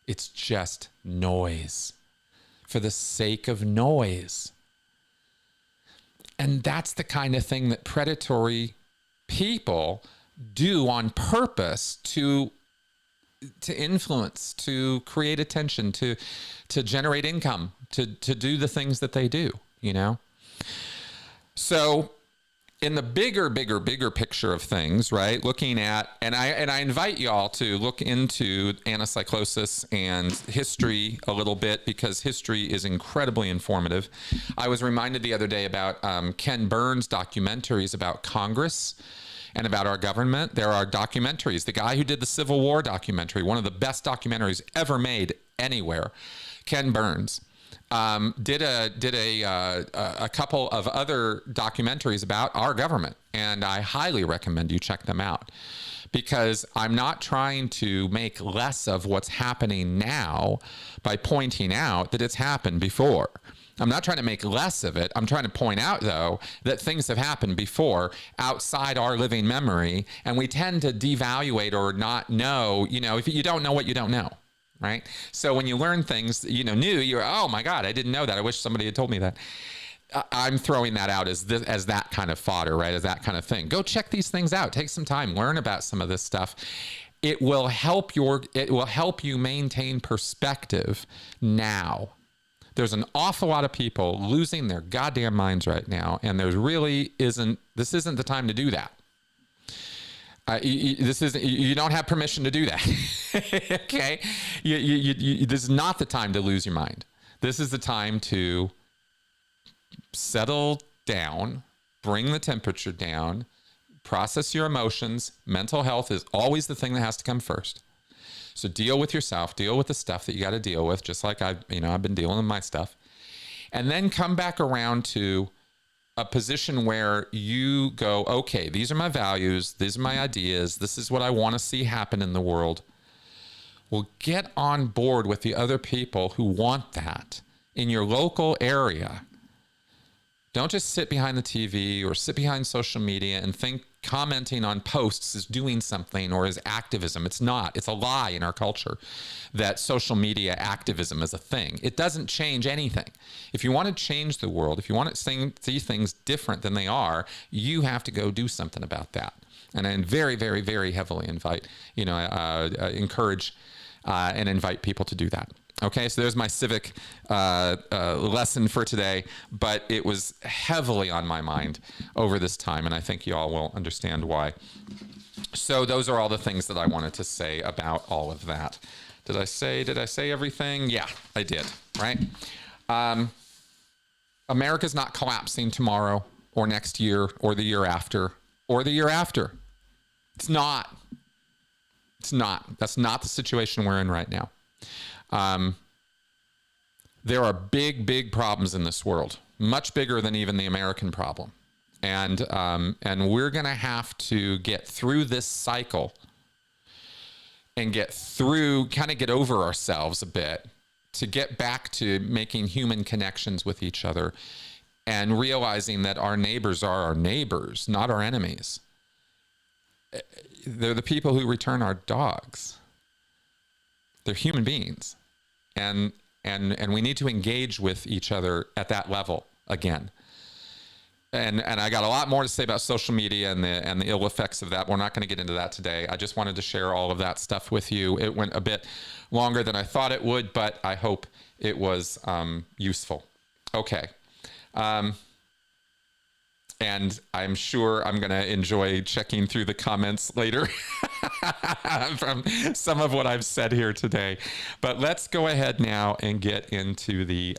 It's just noise for the sake of noise. And that's the kind of thing that predatory people do on purpose to influence, to create attention, to generate income, to do the things that they do, you know? So in the bigger picture of things, right? Looking at, and I invite y'all to look into anacyclosis and history a little bit, because history is incredibly informative. I was reminded the other day about Ken Burns' documentaries about Congress and about our government. There are documentaries. The guy who did the Civil War documentary, one of the best documentaries ever made anywhere, Ken Burns, did a couple of other documentaries about our government, and I highly recommend you check them out, because I'm not trying to make less of what's happening now by pointing out that it's happened before. I'm not trying to make less of it. I'm trying to point out, though, that things have happened before outside our living memory, and we tend to devaluate or not know. You know, if you don't know what you don't know, right? So when you learn things, you know, new, you're, oh my God, I didn't know that. I wish somebody had told me that. I'm throwing that out as that kind of fodder, right? As that kind of thing. Go check these things out. Take some time, learn about some of this stuff. It will help you maintain perspective now. There's an awful lot of people losing their goddamn minds right now, and this isn't the time to do that. You don't have permission to do that. Okay? This is not the time to lose your mind. This is the time to settle down, bring the temperature down, process your emotions. Mental health is always the thing that has to come first. So deal with yourself, deal with the stuff that you got to deal with, just like I've been dealing with my stuff. And then come back around to a position where you go, okay, these are my values, these are my ideas, this is what I want to see happen in the world. Well, get on board with the other people who want that in your local area. Don't just sit behind the TV or sit behind social media and think commenting on posts is doing something or is activism. It's not. It's a lie in our culture that social media activism is a thing. It doesn't change anything. If you want to change the world, if you want to see things different than they are, you have to go do something about that. And I very, very, very heavily encourage and invite people to do that. Okay, so there's my civic lesson for today, but it was heavily on my mind over this time, and I think you all will understand why. So those are all the things that I wanted to say about all of that. Did I say everything? Yeah, I did, right? America's not collapsing tomorrow or next year or the year after or the year after. It's not. It's not. That's not the situation we're in right now. There are big problems in this world, much bigger than even the American problem. And we're going to have to get through this cycle and get over ourselves a bit to get back to making human connections with each other and realizing that our neighbors are our neighbors, not our enemies. They're the people who return our dogs. They're human beings. and we need to engage with each other at that level again. And I got a lot more to say about social media and the ill effects of that. We're not going to get into that today. I just wanted to share all of that stuff with you. It went a bit longer than I thought it would, but I hope it was useful. Okay. And I'm sure I'm going to enjoy checking through the comments later from some of what I've said here today. But let's go ahead now and get into the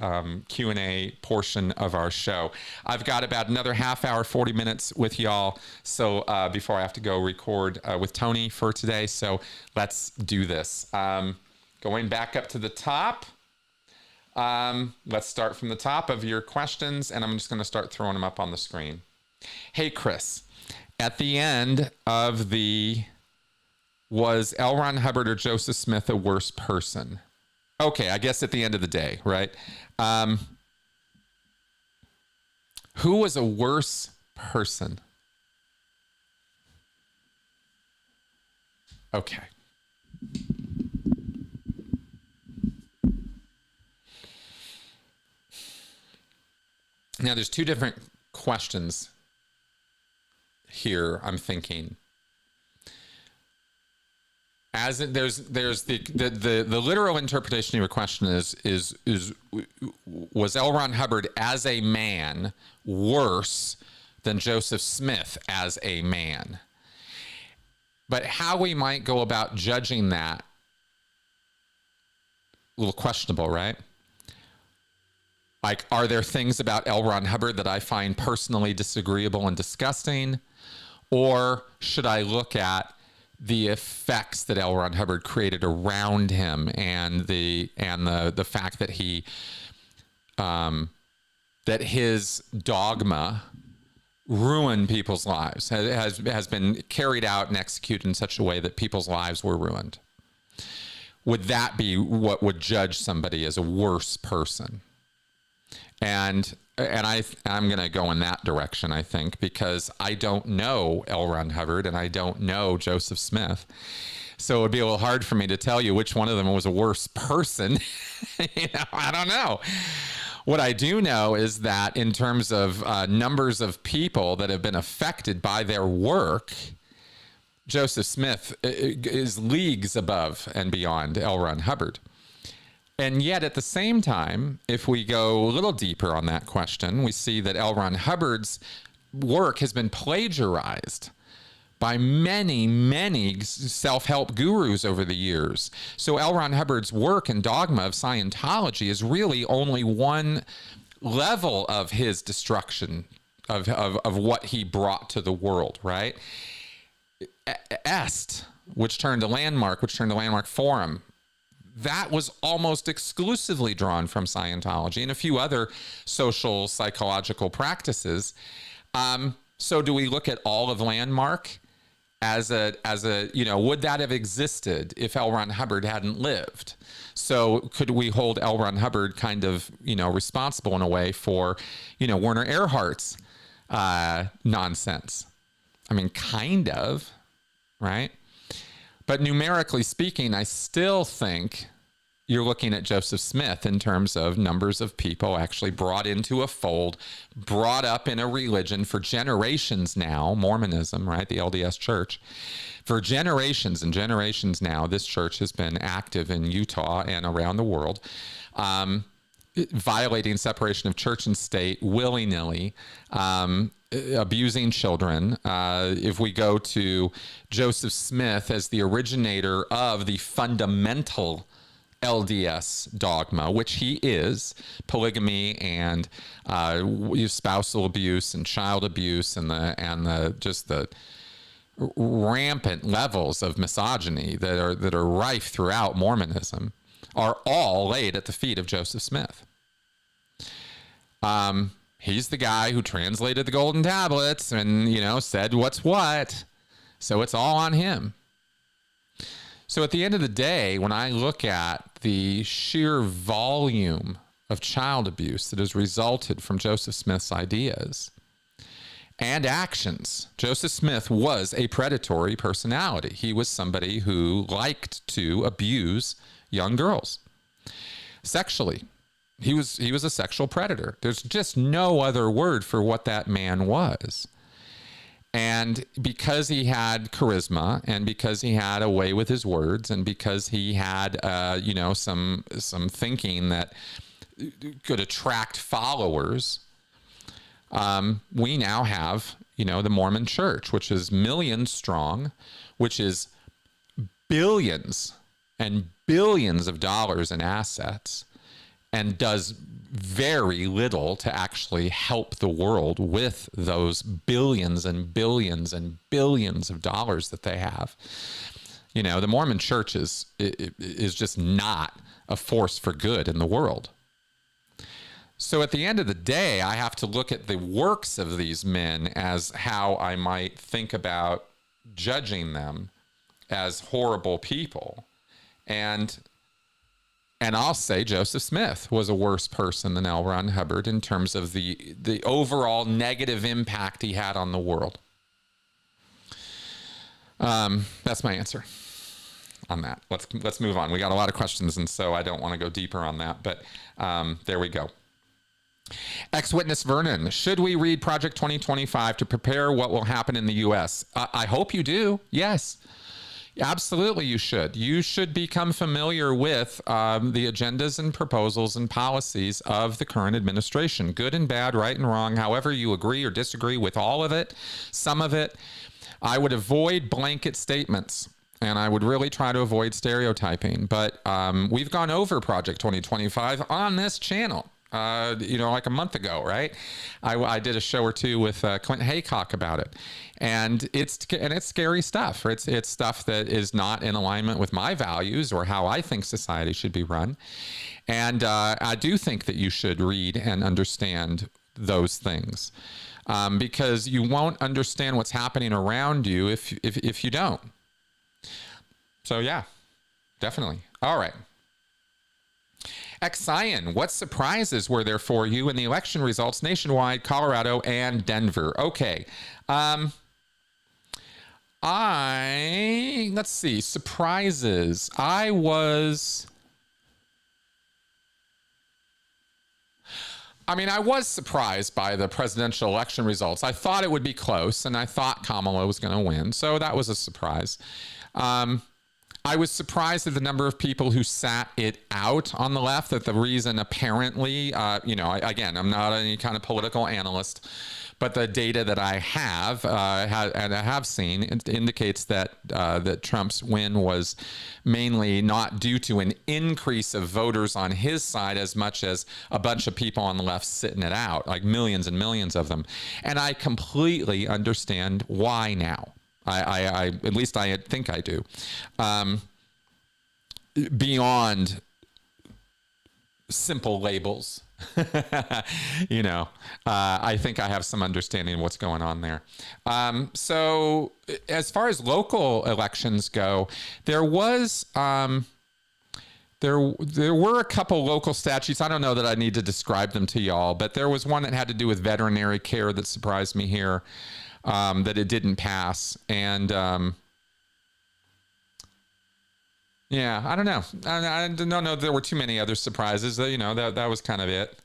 Q&A portion of our show. I've got about another half hour, 40 minutes with y'all. So before I have to go record with Tony for today. So let's do this. Going back up to the top. Let's start from the top of your questions, and I'm just going to start throwing them up on the screen. Hey, Chris, at the end of was L. Ron Hubbard or Joseph Smith a worse person? Okay, I guess at the end of the day, right? Who was a worse person? Okay. Now, there's two different questions here, I'm thinking. As it, there's the literal interpretation of your question is was L. Ron Hubbard as a man worse than Joseph Smith as a man? But how we might go about judging that, a little questionable, right? Like, are there things about L. Ron Hubbard that I find personally disagreeable and disgusting? Or should I look at the effects that L. Ron Hubbard created around him and the fact that he that his dogma ruined people's lives, has been carried out and executed in such a way that people's lives were ruined? Would that be what would judge somebody as a worse person? And I'm going to go in that direction, I think, because I don't know L. Ron Hubbard and I don't know Joseph Smith. So it would be a little hard for me to tell you which one of them was a worse person. I don't know. What I do know is that in terms of numbers of people that have been affected by their work, Joseph Smith is leagues above and beyond L. Ron Hubbard. And yet at the same time, if we go a little deeper on that question, we see that L. Ron Hubbard's work has been plagiarized by many, many self-help gurus over the years. So L. Ron Hubbard's work and dogma of Scientology is really only one level of his destruction of what he brought to the world, right? Est, which turned to Landmark Forum, that was almost exclusively drawn from Scientology and a few other social psychological practices. So do we look at all of Landmark as a, would that have existed if L. Ron Hubbard hadn't lived? So could we hold L. Ron Hubbard kind of, responsible in a way for, Werner Erhardt's nonsense? I mean, kind of, right? But numerically speaking, I still think you're looking at Joseph Smith in terms of numbers of people actually brought into a fold, brought up in a religion for generations now, Mormonism, right? The LDS Church. For generations and generations now, this church has been active in Utah and around the world, violating separation of church and state willy-nilly, abusing children. If we go to Joseph Smith as the originator of the fundamental LDS dogma, which he is, polygamy and spousal abuse and child abuse and the rampant levels of misogyny that are rife throughout Mormonism, are all laid at the feet of Joseph Smith. He's the guy who translated the golden tablets and, said what's what. So it's all on him. So at the end of the day, when I look at the sheer volume of child abuse that has resulted from Joseph Smith's ideas and actions, Joseph Smith was a predatory personality. He was somebody who liked to abuse young girls. sexually. He was a sexual predator. There's just no other word for what that man was. And because he had charisma, and because he had a way with his words, and because he had, some thinking that could attract followers, we now have, the Mormon Church, which is millions strong, which is billions and billions of dollars in assets, and does very little to actually help the world with those billions and billions and billions of dollars that they have. The Mormon Church is just not a force for good in the world. So at the end of the day, I have to look at the works of these men as how I might think about judging them as horrible people. And I'll say Joseph Smith was a worse person than L. Ron Hubbard in terms of the overall negative impact he had on the world. That's my answer on that. Let's move on. We got a lot of questions, and so I don't want to go deeper on that, but there we go. Ex-witness Vernon, should we read Project 2025 to prepare what will happen in the U.S.? I hope you do. Yes. Absolutely, you should. You should become familiar with the agendas and proposals and policies of the current administration, good and bad, right and wrong, however you agree or disagree with all of it, some of it. I would avoid blanket statements, and I would really try to avoid stereotyping. But we've gone over Project 2025 on this channel. Like a month ago, right? I did a show or two with Clint Haycock about it, and it's scary stuff. It's stuff that is not in alignment with my values or how I think society should be run. And I do think that you should read and understand those things, because you won't understand what's happening around you if you don't. So yeah, definitely. All right. Xian, what surprises were there for you in the election results nationwide, Colorado, and Denver? Okay. Let's see, surprises. I was surprised by the presidential election results. I thought it would be close, and I thought Kamala was going to win, so that was a surprise. I was surprised at the number of people who sat it out on the left. That the reason apparently, again, I'm not any kind of political analyst, but the data that I have and I have seen indicates that that Trump's win was mainly not due to an increase of voters on his side as much as a bunch of people on the left sitting it out, like millions and millions of them. And I completely understand why now. I at least I think I do. Beyond simple labels, I think I have some understanding of what's going on there. So as far as local elections go, there was there were a couple local statutes. I don't know that I need to describe them to y'all, but there was one that had to do with veterinary care that surprised me here. That it didn't pass. And I don't know. I don't know. There were too many other surprises. That was kind of it.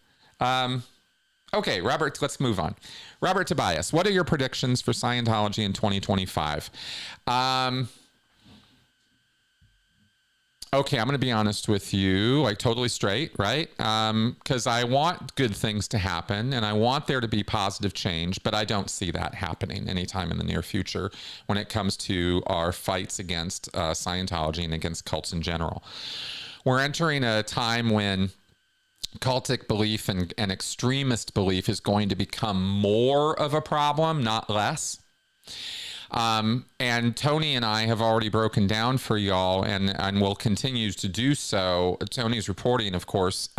Okay, Robert, let's move on. Robert Tobias, what are your predictions for Scientology in 2025? Okay, I'm going to be honest with you, like totally straight, right? Because I want good things to happen and I want there to be positive change, but I don't see that happening anytime in the near future when it comes to our fights against Scientology and against cults in general. We're entering a time when cultic belief and extremist belief is going to become more of a problem, not less. And Tony and I have already broken down for y'all and will continue to do so. Tony's reporting, of course,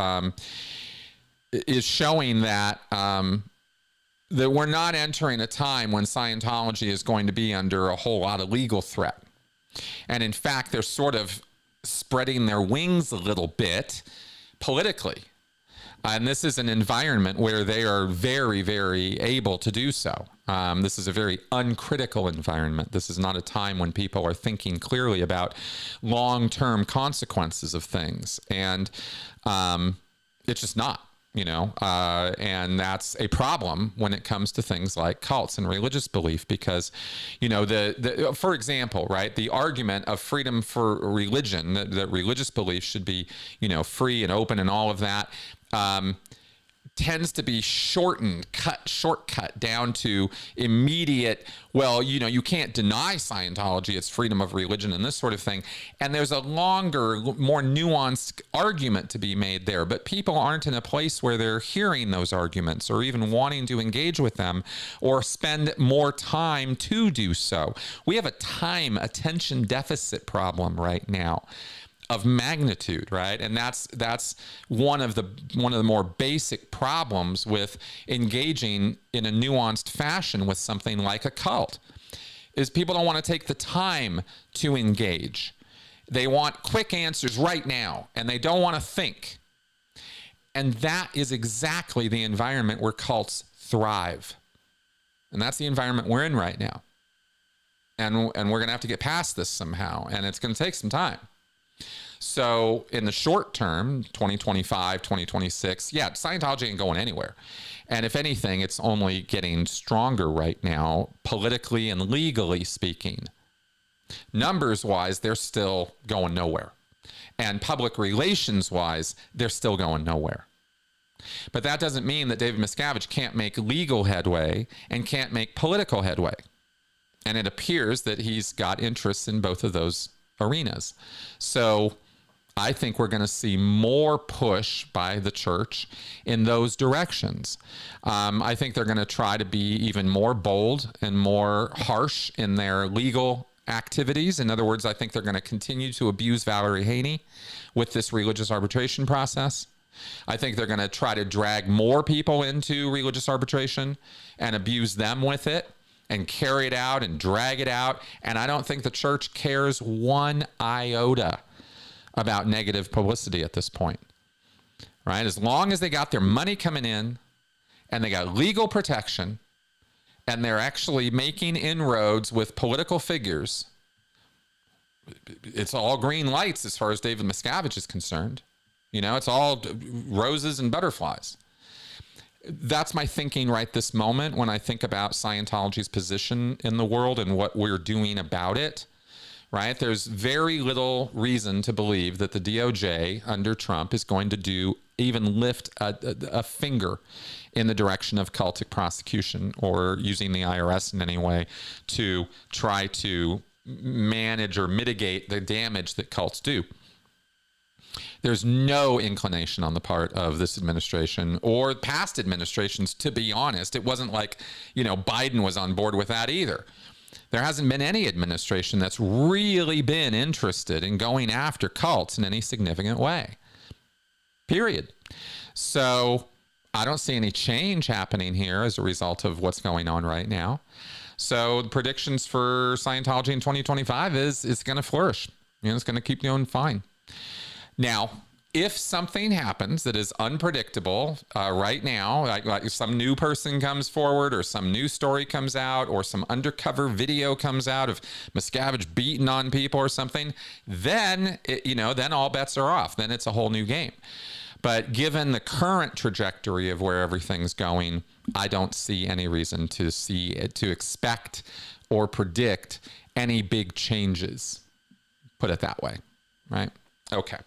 is showing that that we're not entering a time when Scientology is going to be under a whole lot of legal threat. And in fact, they're sort of spreading their wings a little bit politically. And this is an environment where they are very, very able to do so. This is a very uncritical environment. This is not a time when people are thinking clearly about long-term consequences of things. And it's just not. And that's a problem when it comes to things like cults and religious belief, because, for example, right, the argument of freedom for religion, that religious belief should be, free and open and all of that, tends to be shortcut down to immediate, well, you can't deny Scientology, it's freedom of religion and this sort of thing. And there's a longer, more nuanced argument to be made there, but people aren't in a place where they're hearing those arguments or even wanting to engage with them or spend more time to do so. We have a time attention deficit problem right now of magnitude, right? And that's one of the more basic problems with engaging in a nuanced fashion with something like a cult, is people don't want to take the time to engage. They want quick answers right now, and they don't want to think. And that is exactly the environment where cults thrive. And that's the environment we're in right now. And we're going to have to get past this somehow, and it's going to take some time. So in the short term, 2025, 2026, Scientology ain't going anywhere. And if anything, it's only getting stronger right now, politically and legally speaking. Numbers-wise, they're still going nowhere. And public relations-wise, they're still going nowhere. But that doesn't mean that David Miscavige can't make legal headway and can't make political headway. And it appears that he's got interests in both of those arenas. So I think we're going to see more push by the church in those directions. I think they're going to try to be even more bold and more harsh in their legal activities. In other words, I think they're going to continue to abuse Valerie Haney with this religious arbitration process. I think they're going to try to drag more people into religious arbitration and abuse them with it and carry it out and drag it out. And I don't think the church cares one iota about negative publicity at this point, right? As long as they got their money coming in and they got legal protection and they're actually making inroads with political figures, it's all green lights as far as David Miscavige is concerned. It's all roses and butterflies. That's my thinking right this moment when I think about Scientology's position in the world and what we're doing about it, right? There's very little reason to believe that the DOJ under Trump is going to even lift a finger in the direction of cultic prosecution or using the IRS in any way to try to manage or mitigate the damage that cults do. There's no inclination on the part of this administration or past administrations, to be honest. It wasn't like, Biden was on board with that either. There hasn't been any administration that's really been interested in going after cults in any significant way. Period. So I don't see any change happening here as a result of what's going on right now. So the predictions for Scientology in 2025 is it's going to flourish. It's going to keep going fine. Now, if something happens that is unpredictable right now, like some new person comes forward or some new story comes out or some undercover video comes out of Miscavige beating on people or something, then, then all bets are off. Then it's a whole new game. But given the current trajectory of where everything's going, I don't see any reason to expect or predict any big changes. Put it that way, right? Okay.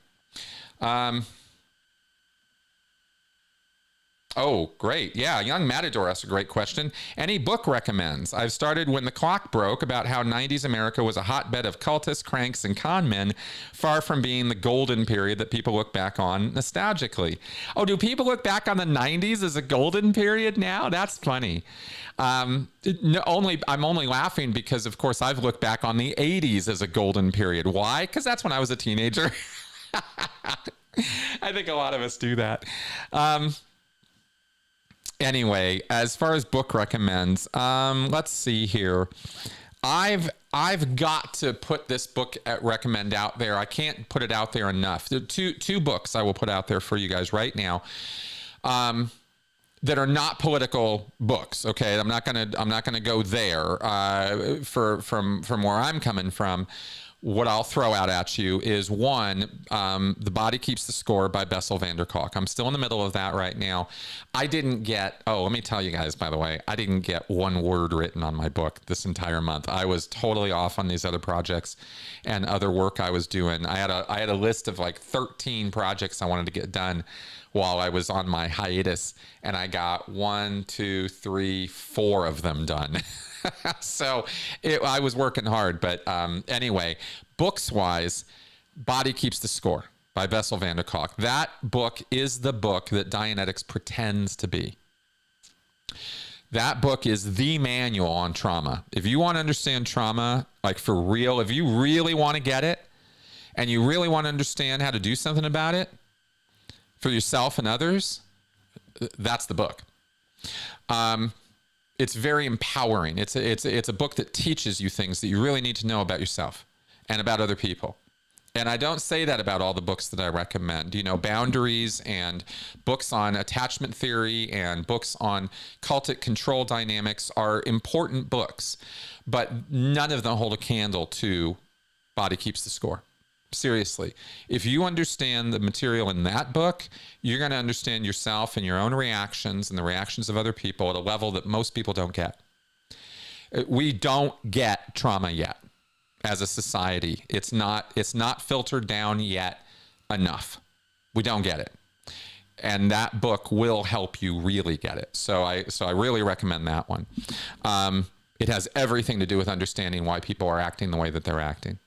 Oh, great. Yeah, Young Matador asked a great question. Any book recommends? I've started When the Clock Broke, about how 90s America was a hotbed of cultists, cranks, and con men, far from being the golden period that people look back on nostalgically. Oh, do people look back on the 90s as a golden period now? That's funny. I'm only laughing because, of course, I've looked back on the 80s as a golden period. Why? Because that's when I was a teenager. I think a lot of us do that. Anyway, as far as book recommends, let's see here. I've got to put this book recommend out there. I can't put it out there enough. There are two books I will put out there for you guys right now. that are not political books. Okay, I'm not gonna go there. From where I'm coming from, what I'll throw out at you is one, The Body Keeps the Score by Bessel van der Kolk. I'm still in the middle of that right now. I didn't get, let me tell you guys, by the way, I didn't get one word written on my book this entire month. I was totally off on these other projects and other work I was doing. I had a list of like 13 projects I wanted to get done while I was on my hiatus, and I got 1, 2, 3, 4 of them done. So I was working hard, but anyway, books-wise, Body Keeps the Score by Bessel van der Kolk. That book is the book that Dianetics pretends to be. That book is the manual on trauma. If you want to understand trauma, like for real, if you really want to get it, and you really want to understand how to do something about it for yourself and others, that's the book. It's very empowering. It's a book that teaches you things that you really need to know about yourself and about other people. And I don't say that about all the books that I recommend. You know, Boundaries and books on attachment theory and books on cultic control dynamics are important books, but none of them hold a candle to Body Keeps the Score. Seriously, if you understand the material in that book, you're going to understand yourself and your own reactions and the reactions of other people at a level that most people don't get. We don't get trauma yet as a society. It's not filtered down yet enough. We don't get it. And that book will help you really get it. So I really recommend that one. It has everything to do with understanding why people are acting the way that they're acting.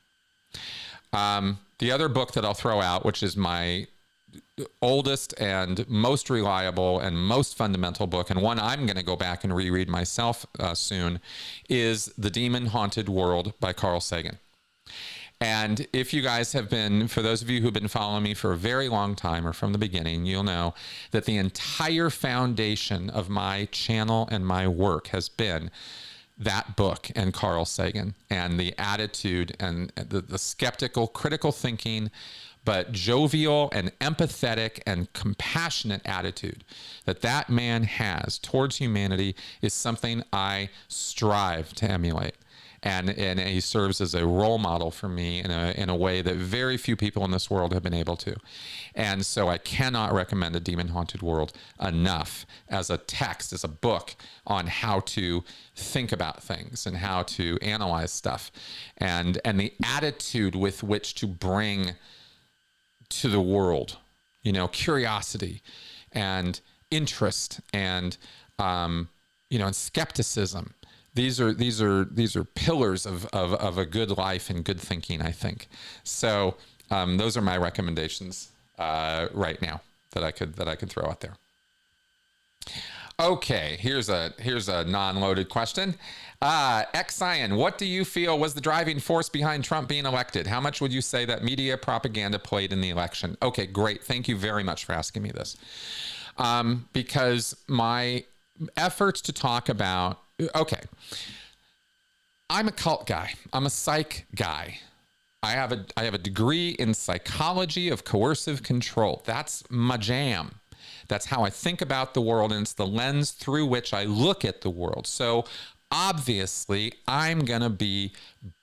The other book that I'll throw out, which is my oldest and most reliable and most fundamental book, and one I'm going to go back and reread myself soon, is The Demon Haunted World by Carl Sagan. And if you guys have been, for those of you who've been following me for a very long time or from the beginning, you'll know that the entire foundation of my channel and my work has been that book and Carl Sagan, and the attitude and the skeptical, critical thinking, but jovial and empathetic and compassionate attitude that man has towards humanity is something I strive to emulate. And he serves as a role model for me in a way that very few people in this world have been able to. And so I cannot recommend A Demon Haunted World enough as a text, as a book on how to think about things and how to analyze stuff, and the attitude with which to bring to the world, you know, curiosity and interest and and skepticism. These are pillars of a good life and good thinking, I think. So those are my recommendations right now that I could throw out there. Okay, here's a non-loaded question. Xen, what do you feel was the driving force behind Trump being elected? How much would you say that media propaganda played in the election? Okay, great. Thank you very much for asking me this. Because my efforts to talk about, okay, I'm a cult guy. I'm a psych guy. I have a degree in psychology of coercive control. That's my jam. That's how I think about the world, and it's the lens through which I look at the world. So obviously, I'm going to be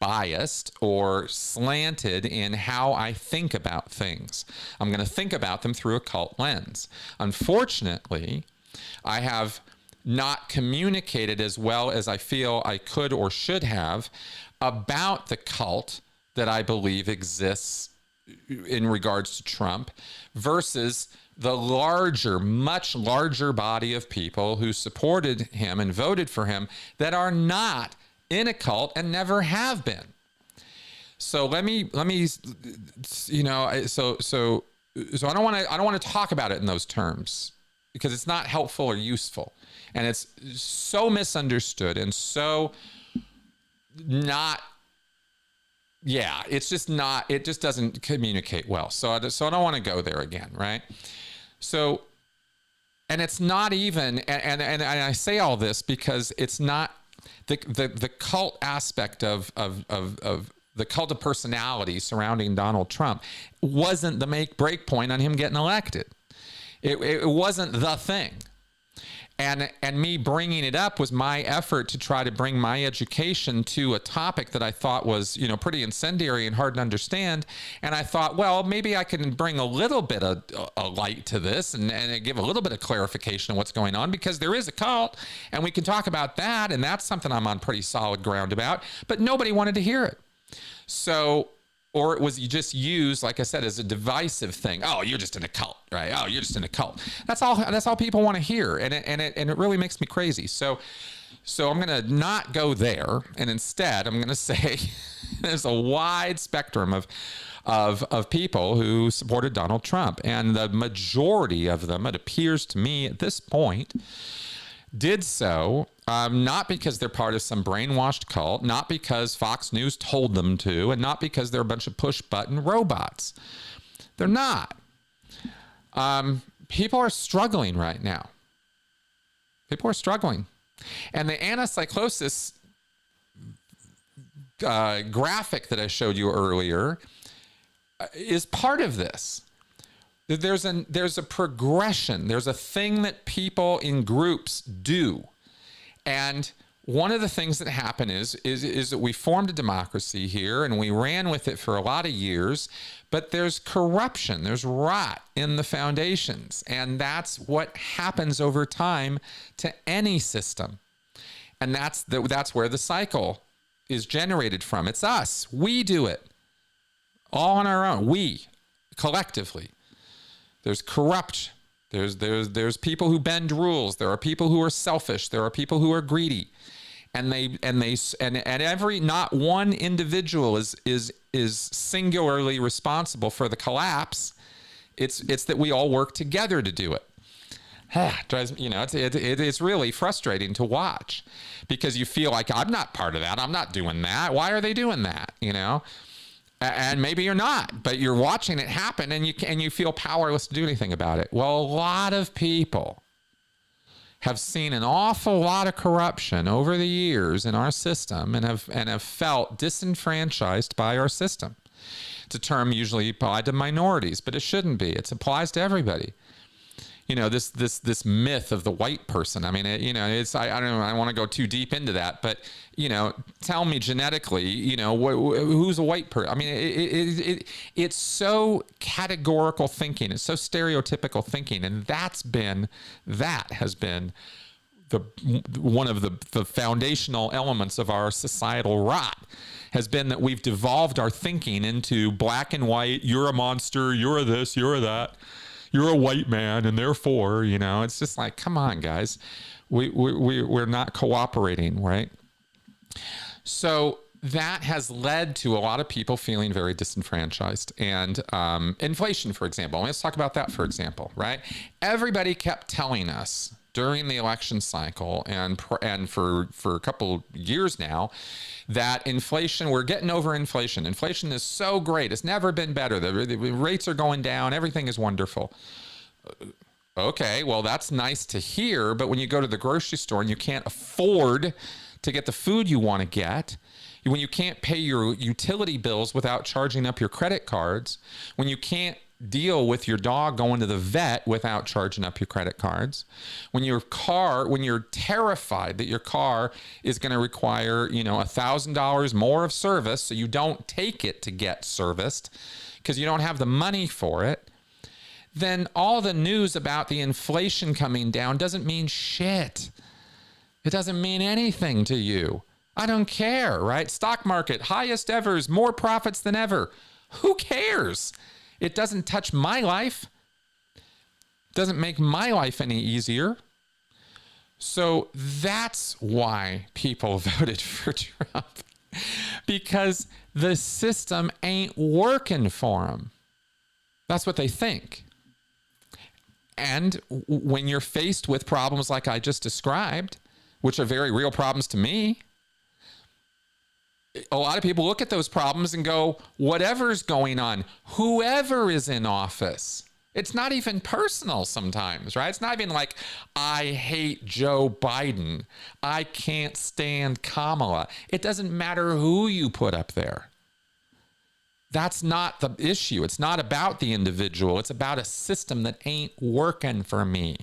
biased or slanted in how I think about things. I'm going to think about them through a cult lens. Unfortunately, I have not communicated as well as I feel I could or should have about the cult that I believe exists in regards to Trump versus the larger, much larger body of people who supported him and voted for him that are not in a cult and never have been. So let me, you know, so I don't want to talk about it in those terms because it's not helpful or useful. And it's so misunderstood and so not, yeah, it's just not, it just doesn't communicate well. So I don't want to go there again, right? So, and it's not even, and I say all this because it's not the cult aspect of the cult of personality surrounding Donald Trump wasn't the break point on him getting elected. It wasn't the thing. And me bringing it up was my effort to try to bring my education to a topic that I thought was, pretty incendiary and hard to understand. And I thought, well, maybe I can bring a little bit of a light to this and give a little bit of clarification of what's going on, because there is a cult and we can talk about that. And that's something I'm on pretty solid ground about, but nobody wanted to hear it. So, or it was just used, like I said, as a divisive thing. Oh, you're just in a cult, right? Oh, you're just in a cult. That's all people want to hear. And it really makes me crazy. So I'm going to not go there. And instead, I'm going to say there's a wide spectrum of people who supported Donald Trump. And the majority of them, it appears to me at this point, did so not because they're part of some brainwashed cult, not because Fox News told them to, and not because they're a bunch of push-button robots. They're not. People are struggling right now. People are struggling. And the anacyclosis graphic that I showed you earlier is part of this. There's a progression. There's a thing that people in groups do. And one of the things that happened is that we formed a democracy here and we ran with it for a lot of years, but there's corruption, there's rot in the foundations. And that's what happens over time to any system. And that's where the cycle is generated from. It's us. We do it all on our own. We, collectively. There's corrupt. There's people who bend rules. There are people who are selfish. There are people who are greedy, and every not one individual is singularly responsible for the collapse. It's that we all work together to do it. It's really frustrating to watch, because you feel like, I'm not part of that. I'm not doing that. Why are they doing that? And maybe you're not, but you're watching it happen, and you feel powerless to do anything about it. Well, a lot of people have seen an awful lot of corruption over the years in our system, and have felt disenfranchised by our system. It's a term usually applied to minorities, but it shouldn't be. It applies to everybody. This myth of the white person. I mean, I don't know. I don't want to go too deep into that, but tell me genetically, who's a white person? I mean, it's so categorical thinking. It's so stereotypical thinking, and that has been one of the foundational elements of our societal rot. Has been that we've devolved our thinking into black and white. You're a monster. You're a this. You're a that. You're a white man, and therefore, it's just like, come on, guys. We're not cooperating, right? So that has led to a lot of people feeling very disenfranchised. And inflation, for example. Let's talk about that, for example, right? Everybody kept telling us during the election cycle and for a couple years now that inflation, we're getting over inflation. Inflation is so great. It's never been better. The rates are going down. Everything is wonderful. Okay, well, that's nice to hear. But when you go to the grocery store and you can't afford to get the food you want to get, when you can't pay your utility bills without charging up your credit cards, when you can't deal with your dog going to the vet without charging up your credit cards, when you're terrified that your car is going to require, $1,000 more of service, so you don't take it to get serviced because you don't have the money for it, then all the news about the inflation coming down doesn't mean shit. It doesn't mean anything to you. I don't care, right? Stock market, highest ever, more profits than ever. Who cares? It doesn't touch my life. Doesn't make my life any easier. So that's why people voted for Trump. Because the system ain't working for them. That's what they think. And when you're faced with problems like I just described, which are very real problems to me, a lot of people look at those problems and go, whatever's going on, whoever is in office. It's not even personal sometimes, right? It's not even like, I hate Joe Biden. I can't stand Kamala. It doesn't matter who you put up there. That's not the issue. It's not about the individual. It's about a system that ain't working for me.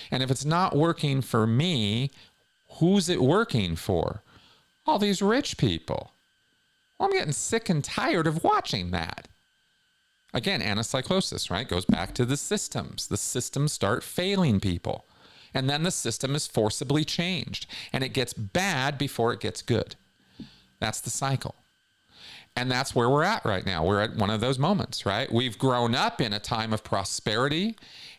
And if it's not working for me, who's it working for? All these rich people. Well, I'm getting sick and tired of watching that. Again, anacyclosis, right? Goes back to the systems. The systems start failing people. And then the system is forcibly changed. And it gets bad before it gets good. That's the cycle. And that's where we're at right now. We're at one of those moments, right? We've grown up in a time of prosperity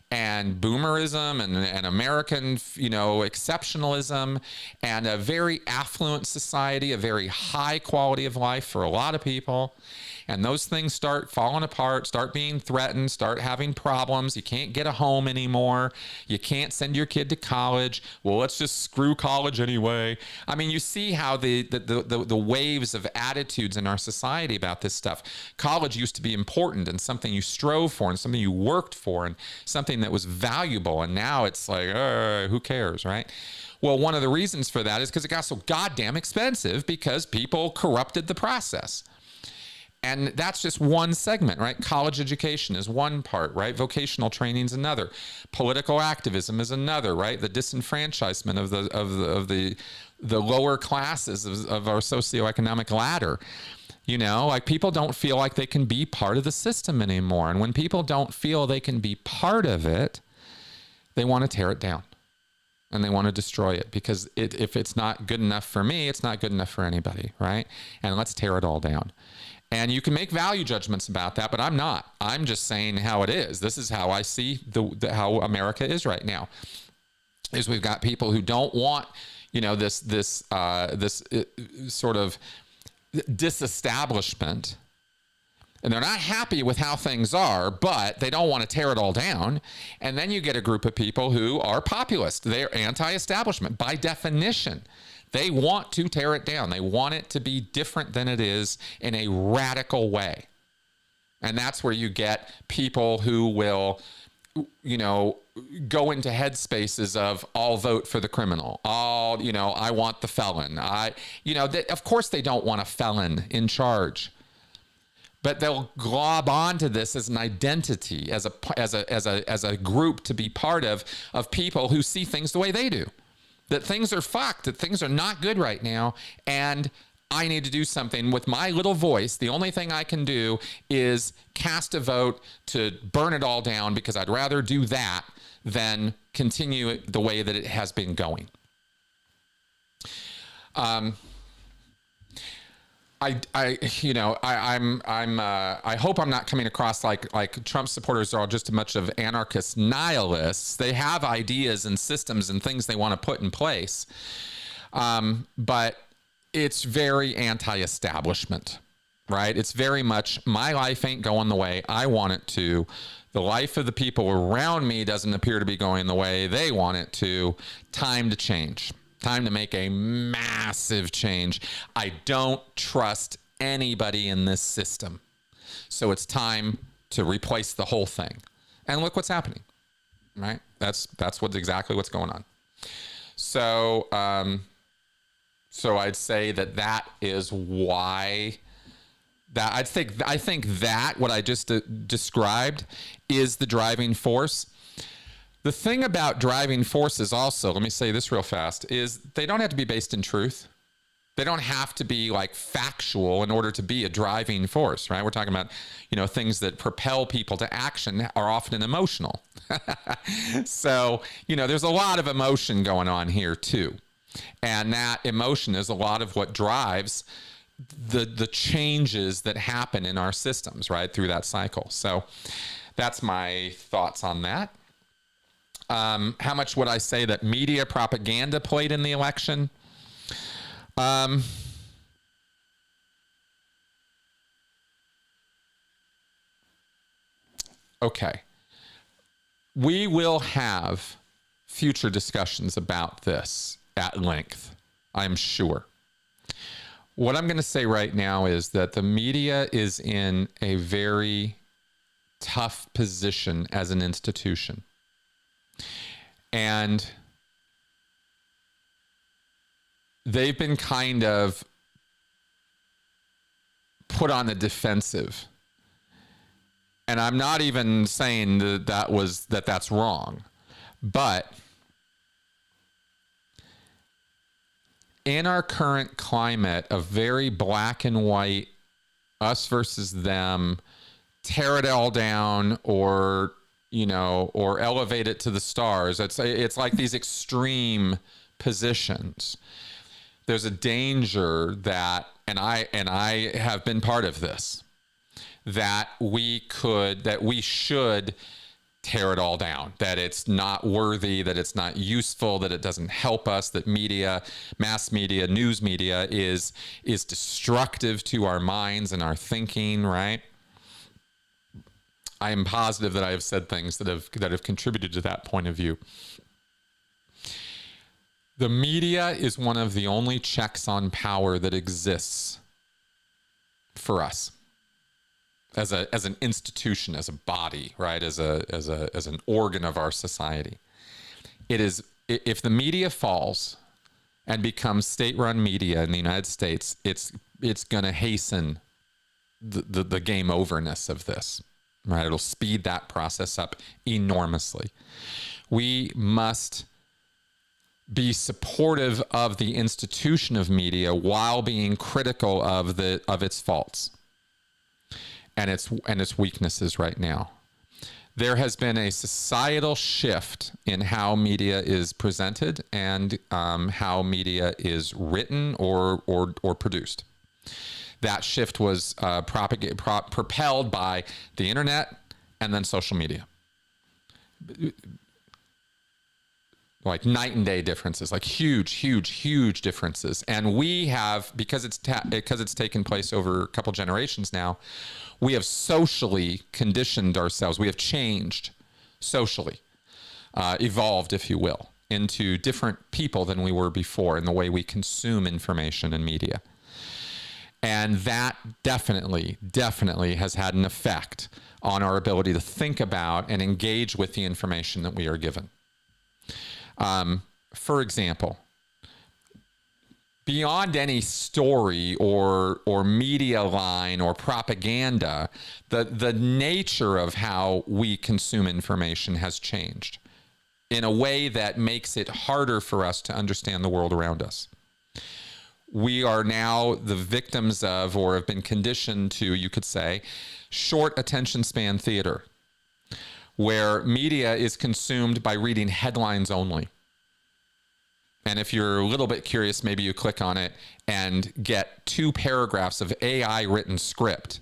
and boomerism and American, exceptionalism and a very affluent society, a very high quality of life for a lot of people. And those things start falling apart, start being threatened, start having problems. You can't get a home anymore. You can't send your kid to college. Well, let's just screw college anyway. I mean, you see how the waves of attitudes in our society about this stuff. College used to be important and something you strove for and something you worked for and something that was valuable. And now it's like, who cares, right? Well, one of the reasons for that is because it got so goddamn expensive because people corrupted the process. And that's just one segment, right? College education is one part, right? Vocational training is another. Political activism is another, right? The disenfranchisement of the lower classes of our socioeconomic ladder. Like people don't feel like they can be part of the system anymore. And when people don't feel they can be part of it, they want to tear it down. And they want to destroy it because if it's not good enough for me, it's not good enough for anybody, right? And let's tear it all down. And you can make value judgments about that, but I'm not. I'm just saying how it is. This is how I see how America is right now. Is we've got people who don't want, this sort of disestablishment, and they're not happy with how things are, but they don't want to tear it all down. And then you get a group of people who are populist. They're anti-establishment by definition. They want to tear it down. They want it to be different than it is in a radical way. And that's where you get people who will, go into headspaces of, I'll vote for the criminal. I want the felon. Of course they don't want a felon in charge. But they'll glob onto this as an identity, as a group to be part of people who see things the way they do. That things are fucked, that things are not good right now, and I need to do something with my little voice. The only thing I can do is cast a vote to burn it all down because I'd rather do that than continue it the way that it has been going. I hope I'm not coming across like Trump supporters are just a bunch of anarchist nihilists. They have ideas and systems and things they want to put in place. But it's very anti-establishment, right? It's very much, my life ain't going the way I want it to. The life of the people around me doesn't appear to be going the way they want it to. Time to change. Time to make a massive change. I don't trust anybody in this system. So it's time to replace the whole thing. And look what's happening, right? That's exactly what's going on. So, so I'd say that is why that I think that what I just described is the driving force. The thing about driving forces also, let me say this real fast, is they don't have to be based in truth. They don't have to be like factual in order to be a driving force, right? We're talking about, things that propel people to action are often emotional. So, there's a lot of emotion going on here too. And that emotion is a lot of what drives the changes that happen in our systems, right, through that cycle. So that's my thoughts on that. How much would I say that media propaganda played in the election? Okay. We will have future discussions about this at length, I'm sure. What I'm going to say right now is that the media is in a very tough position as an institution. And they've been kind of put on the defensive. And I'm not even saying that that's wrong, but in our current climate of very black and white, us versus them, tear it all down or elevate it to the stars. It's like these extreme positions. There's a danger that, and I have been part of this, that we should tear it all down, that it's not worthy, that it's not useful, that it doesn't help us, that media, mass media, news media is destructive to our minds and our thinking, right? I am positive that I have said things that have contributed to that point of view. The media is one of the only checks on power that exists for us as an institution, as a body, right? As an organ of our society. It is, if the media falls and becomes state-run media in the United States, it's going to hasten the game overness of this, right? It'll speed that process up enormously. We must be supportive of the institution of media while being critical of its faults and its weaknesses right now. There has been a societal shift in how media is presented and how media is written or produced. That shift was propelled by the internet and then social media. Like night and day differences, like huge differences. And we have, because it's taken place over a couple generations now, we have socially conditioned ourselves. We have changed socially, evolved, if you will, into different people than we were before in the way we consume information and media. And that definitely has had an effect on our ability to think about and engage with the information that we are given. For example, beyond any story or media line or propaganda, the nature of how we consume information has changed in a way that makes it harder for us to understand the world around us. We are now the victims of, or have been conditioned to, you could say, short attention span theater, where media is consumed by reading headlines only. And if you're a little bit curious, maybe you click on it and get 2 paragraphs of AI written script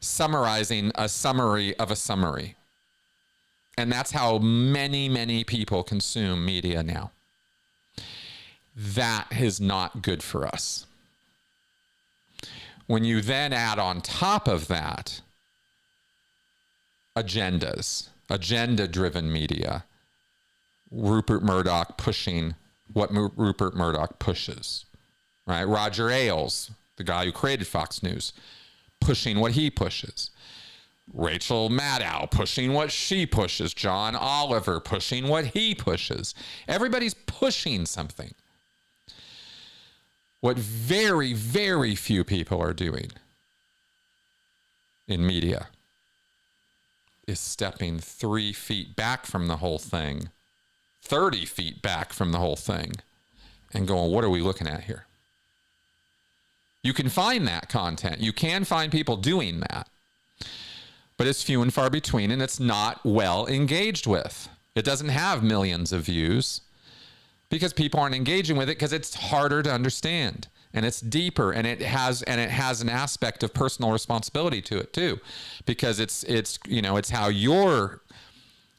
summarizing a summary of a summary. And that's how many people consume media now. That is not good for us. When you then add on top of that agenda-driven media, Rupert Murdoch pushing what Rupert Murdoch pushes, right? Roger Ailes, the guy who created Fox News, pushing what he pushes. Rachel Maddow pushing what she pushes. John Oliver pushing what he pushes. Everybody's pushing something. What very few people are doing in media is stepping 3 feet back from the whole thing, 30 feet back from the whole thing, and going, what are we looking at here? You can find that content. You can find people doing that. But it's few and far between, and it's not well engaged with. It doesn't have millions of views because people aren't engaging with it because it's harder to understand. And it's deeper, and it has an aspect of personal responsibility to it too, because it's how you're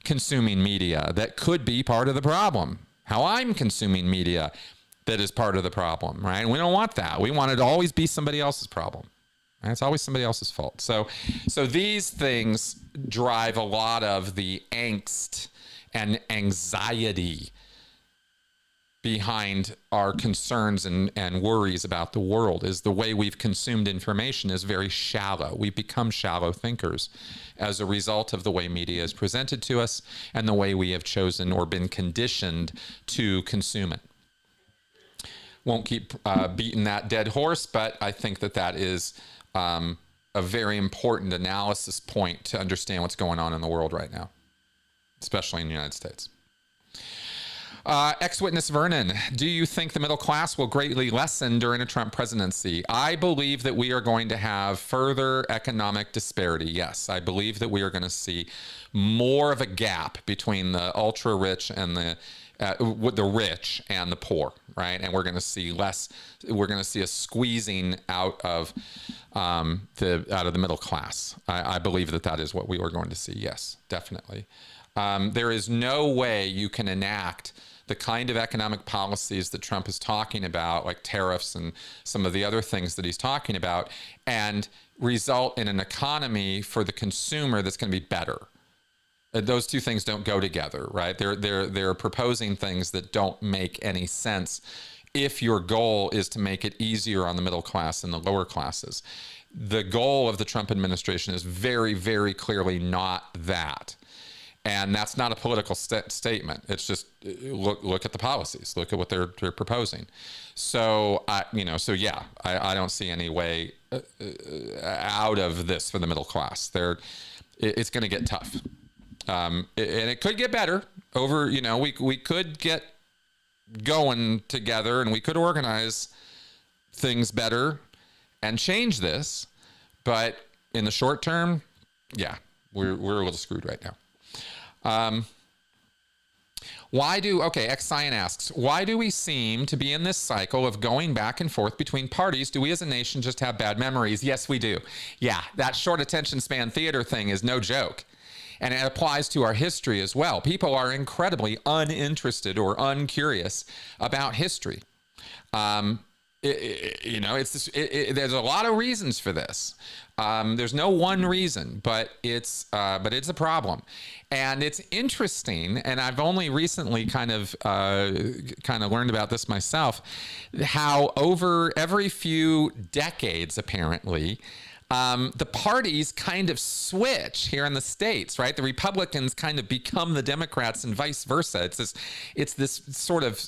consuming media that could be part of the problem. How I'm consuming media that is part of the problem, right? And we don't want that. We want it to always be somebody else's problem. Right? It's always somebody else's fault. So these things drive a lot of the angst and anxiety behind our concerns and worries about the world. Is the way we've consumed information is very shallow. We've become shallow thinkers as a result of the way media is presented to us and the way we have chosen or been conditioned to consume it. won't keep beating that dead horse, but I think that that is a very important analysis point to understand what's going on in the world right now, especially in the United States. Ex-witness Vernon, do you think the middle class will greatly lessen during a Trump presidency? I believe that we are going to have further economic disparity. Yes, I believe that we are going to see more of a gap between the ultra rich and the rich and the poor, right? And we're going to see less. We're going to see a squeezing out of the middle class. I believe that that is what we are going to see. Yes, definitely. There is no way you can enact the kind of economic policies that Trump is talking about, like tariffs and some of the other things that he's talking about, and result in an economy for the consumer that's going to be better. Those two things don't go together, right? They're proposing things that don't make any sense if your goal is to make it easier on the middle class and the lower classes. The goal of the Trump administration is very, very clearly not that. And that's not a political statement. It's just look at the policies, look at what they're proposing. So I don't see any way out of this for the middle class. It's going to get tough, and it could get better. We could get going together, and we could organize things better and change this. But in the short term, yeah, we're a little screwed right now. X-Cyan asks, why do we seem to be in this cycle of going back and forth between parties? Do we as a nation just have bad memories? Yes, we do. Yeah, that short attention span theater thing is no joke. And it applies to our history as well. People are incredibly uninterested or uncurious about history. There's a lot of reasons for this. There's no one reason, but it's a problem. And it's interesting, and I've only recently kind of learned about this myself, how over every few decades, apparently, the parties kind of switch here in the States, right? The Republicans kind of become the Democrats and vice versa. It's this sort of,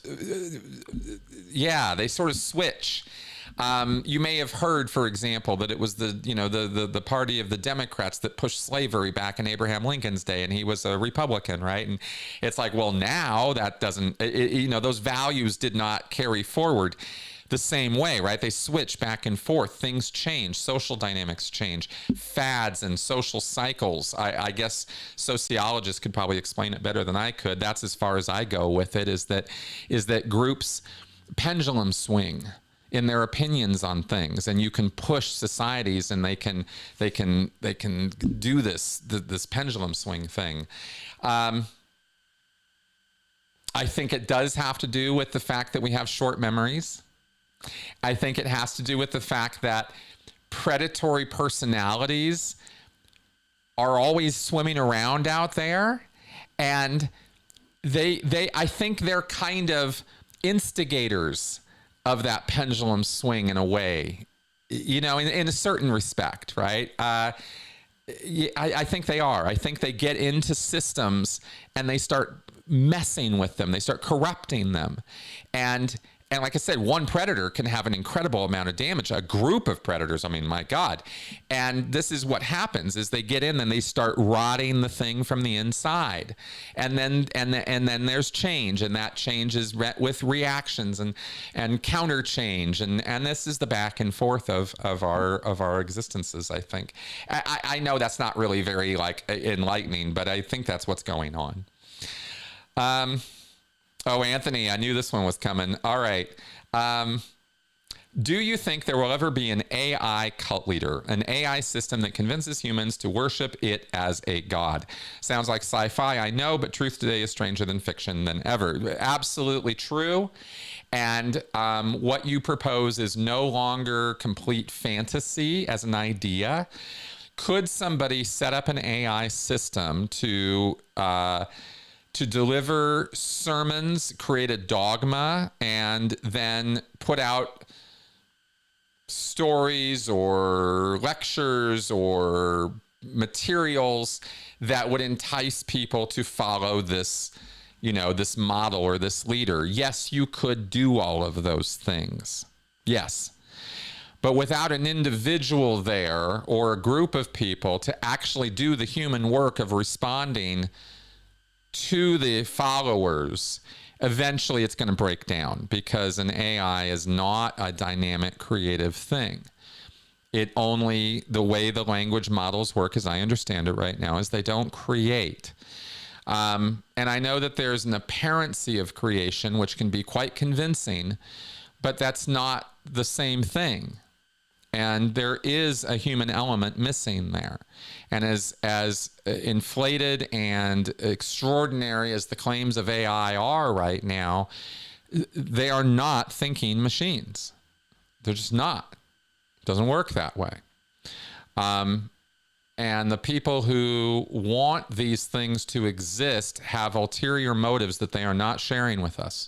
they sort of switch. You may have heard, for example, that it was the party of the Democrats that pushed slavery back in Abraham Lincoln's day, and he was a Republican, right? And it's like, well, now that doesn't, those values did not carry forward the same way, right? They switch back and forth. Things change. Social dynamics change. Fads and social cycles. I guess sociologists could probably explain it better than I could. That's as far as I go with it, is that groups pendulum swing in their opinions on things, and you can push societies, and they can do this pendulum swing thing. I think it does have to do with the fact that we have short memories. I think it has to do with the fact that predatory personalities are always swimming around out there, and I think they're kind of instigators of that pendulum swing in a way, in a certain respect, right? I think they are. I think they get into systems and they start messing with them. They start corrupting them. And like I said, one predator can have an incredible amount of damage. A group of predators, I mean, my God. And this is what happens: is they get in and they start rotting the thing from the inside. And then there's change, and that change is with reactions and counter change. And this is the back and forth of our existences, I think. I know that's not really very enlightening, but I think that's what's going on. Oh, Anthony, I knew this one was coming. All right. Do you think there will ever be an AI cult leader, an AI system that convinces humans to worship it as a god? Sounds like sci-fi, I know, but truth today is stranger than fiction than ever. Absolutely true. And what you propose is no longer complete fantasy as an idea. Could somebody set up an AI system to deliver sermons, create a dogma, and then put out stories or lectures or materials that would entice people to follow this, this model or this leader. Yes, you could do all of those things. Yes. But without an individual there or a group of people to actually do the human work of responding to the followers, eventually it's going to break down, because an AI is not a dynamic, creative thing. It only, the way the language models work, as I understand it right now, is they don't create. And I know that there's an apparency of creation, which can be quite convincing, but that's not the same thing. And there is a human element missing there. And as inflated and extraordinary as the claims of AI are right now, they are not thinking machines. They're just not. It doesn't work that way. And the people who want these things to exist have ulterior motives that they are not sharing with us.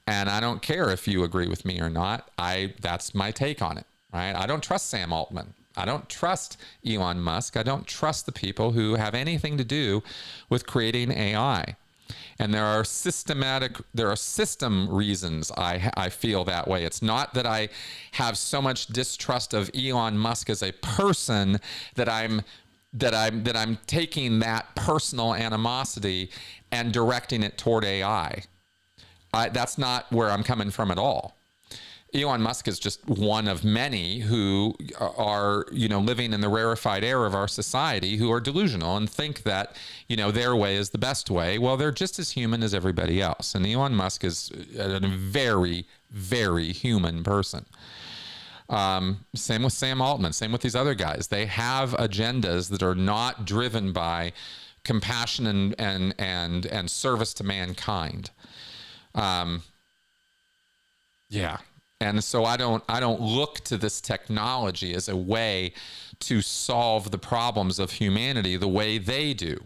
And I don't care if you agree with me or not. That's my take on it. Right? I don't trust Sam Altman. I don't trust Elon Musk. I don't trust the people who have anything to do with creating AI. And there are system reasons I feel that way. It's not that I have so much distrust of Elon Musk as a person that I'm taking that personal animosity and directing it toward AI. That's not where I'm coming from at all. Elon Musk is just one of many who are, living in the rarefied air of our society, who are delusional and think that, their way is the best way. Well, they're just as human as everybody else. And Elon Musk is a very, very human person. Same with Sam Altman, same with these other guys. They have agendas that are not driven by compassion and service to mankind. Yeah. And so I don't look to this technology as a way to solve the problems of humanity the way they do.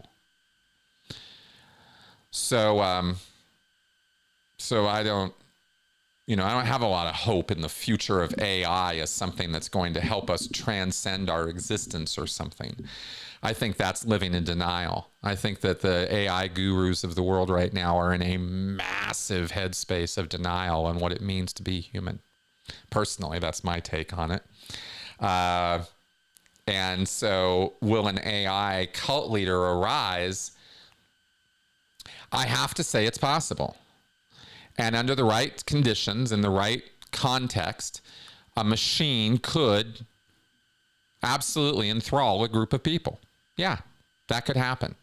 So I don't have a lot of hope in the future of AI as something that's going to help us transcend our existence or something. I think that's living in denial. I think that the AI gurus of the world right now are in a massive headspace of denial on what it means to be human. Personally, that's my take on it. And so will an AI cult leader arise? I have to say it's possible. And under the right conditions, in the right context, a machine could absolutely enthrall a group of people. Yeah, that could happen.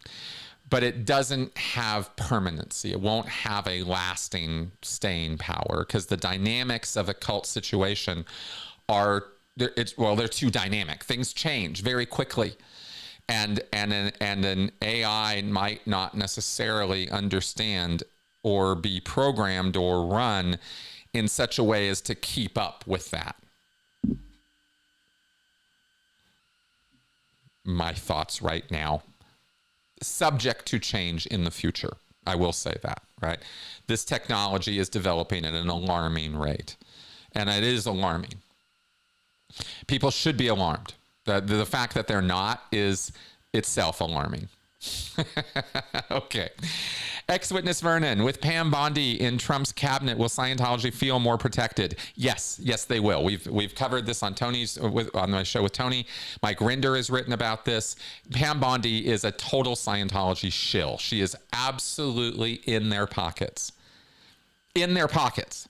But it doesn't have permanency. It won't have a lasting staying power, because the dynamics of a cult situation are, they're too dynamic. Things change very quickly. And an AI might not necessarily understand or be programmed or run in such a way as to keep up with that. My thoughts right now. Subject to change in the future. I will say that, right? This technology is developing at an alarming rate. And it is alarming. People should be alarmed. The fact that they're not is itself alarming. Okay. Ex-witness Vernon, with Pam Bondi in Trump's cabinet, will Scientology feel more protected? Yes, they will. We've covered this on on my show with Tony. Mike Rinder has written about this. Pam Bondi is a total Scientology shill. She is absolutely in their pockets. In their pockets.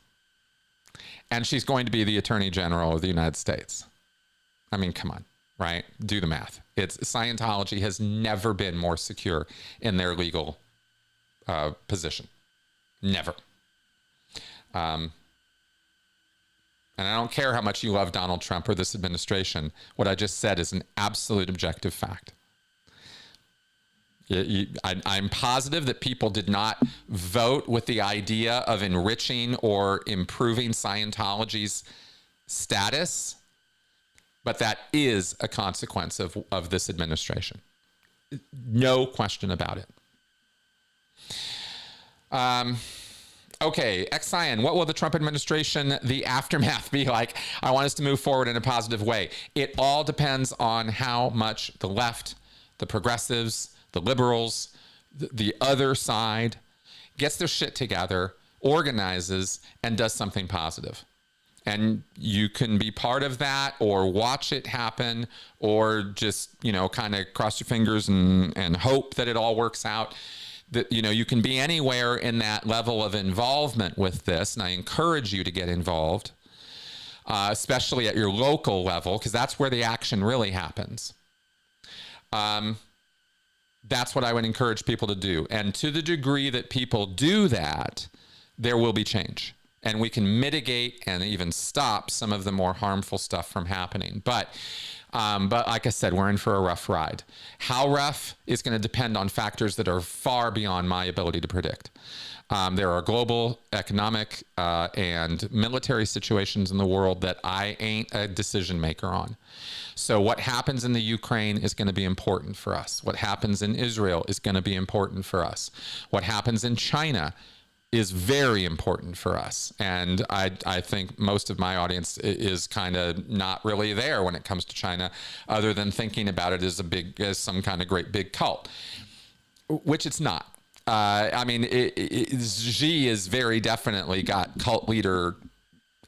And she's going to be the Attorney General of the United States. I mean, come on, right? Do the math. Scientology has never been more secure in their legal position. Never. And I don't care how much you love Donald Trump or this administration. What I just said is an absolute objective fact. I'm positive that people did not vote with the idea of enriching or improving Scientology's status, but that is a consequence of this administration. No question about it. Okay, Xen, what will the Trump administration, the aftermath be like? I want us to move forward in a positive way. It all depends on how much the left, the progressives, the liberals, the other side gets their shit together, organizes, and does something positive. And you can be part of that, or watch it happen, or just, kind of cross your fingers and hope that it all works out. That, you can be anywhere in that level of involvement with this. And I encourage you to get involved, especially at your local level, because that's where the action really happens. That's what I would encourage people to do. And to the degree that people do that, there will be change. And we can mitigate and even stop some of the more harmful stuff from happening. But like I said, we're in for a rough ride. How rough is going to depend on factors that are far beyond my ability to predict. There are global economic and military situations in the world that I ain't a decision maker on. So what happens in the Ukraine is going to be important for us. What happens in Israel is going to be important for us. What happens in China is very important for us. And I think most of my audience is kind of not really there when it comes to China, other than thinking about it as some kind of great big cult, which it's not. I mean, Xi is very definitely got cult leader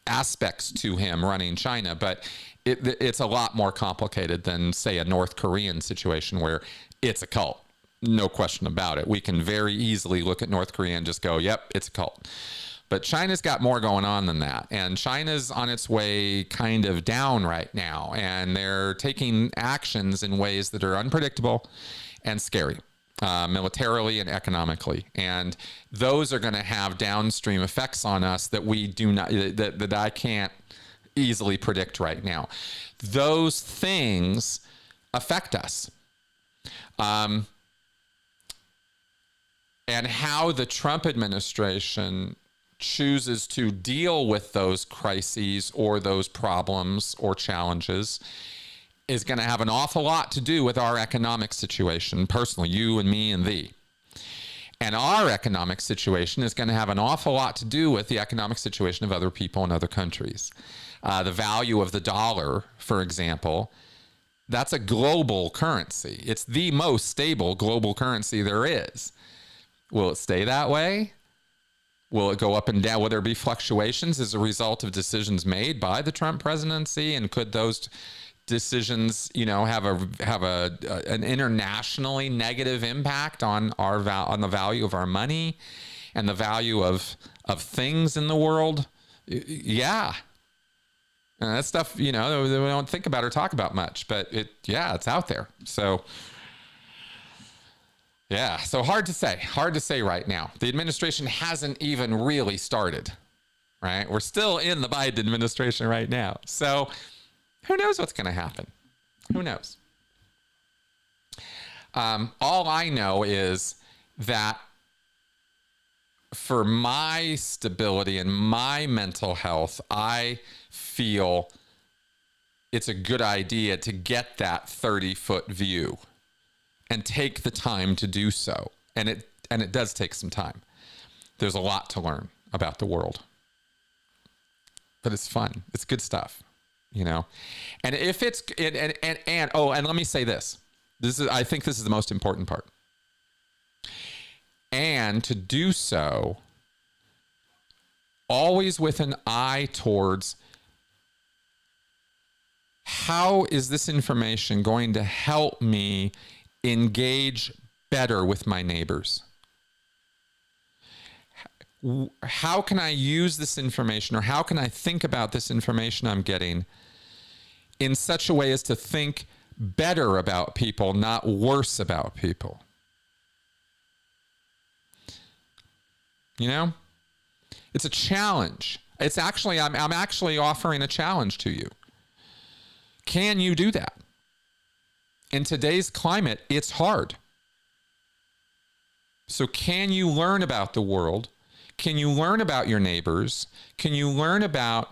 aspects to him running China, but it's a lot more complicated than, say, a North Korean situation where it's a cult. No question about it. We can very easily look at North Korea and just go, yep, it's a cult. But China's got more going on than that. And China's on its way kind of down right now. And they're taking actions in ways that are unpredictable and scary, militarily and economically. And those are going to have downstream effects on us that we do not, that I can't easily predict right now. Those things affect us. And how the Trump administration chooses to deal with those crises or those problems or challenges is going to have an awful lot to do with our economic situation, personally, you and me and thee. And our economic situation is going to have an awful lot to do with the economic situation of other people in other countries. The value of the dollar, for example, that's a global currency. It's the most stable global currency there is. Will it stay that way? Will it go up and down? Will there be fluctuations as a result of decisions made by the Trump presidency? And could those decisions, have an internationally negative impact on on the value of our money and the value of things in the world? Yeah. And that stuff, we don't think about or talk about much, but it's out there. So. Yeah, so hard to say right now. The administration hasn't even really started, right? We're still in the Biden administration right now. So who knows what's going to happen? Who knows? All I know is that for my stability and my mental health, I feel it's a good idea to get that 30-foot view. And take the time to do so. And it does take some time. There's a lot to learn about the world. But it's fun. It's good stuff, And if it's and let me say this. I think this is the most important part. And to do so always with an eye towards how is this information going to help me engage better with my neighbors? How can I use this information, or how can I think about this information I'm getting in such a way as to think better about people, not worse about people? It's a challenge. It's actually, I'm actually offering a challenge to you. Can you do that? In today's climate, it's hard. So can you learn about the world? Can you learn about your neighbors? Can you learn about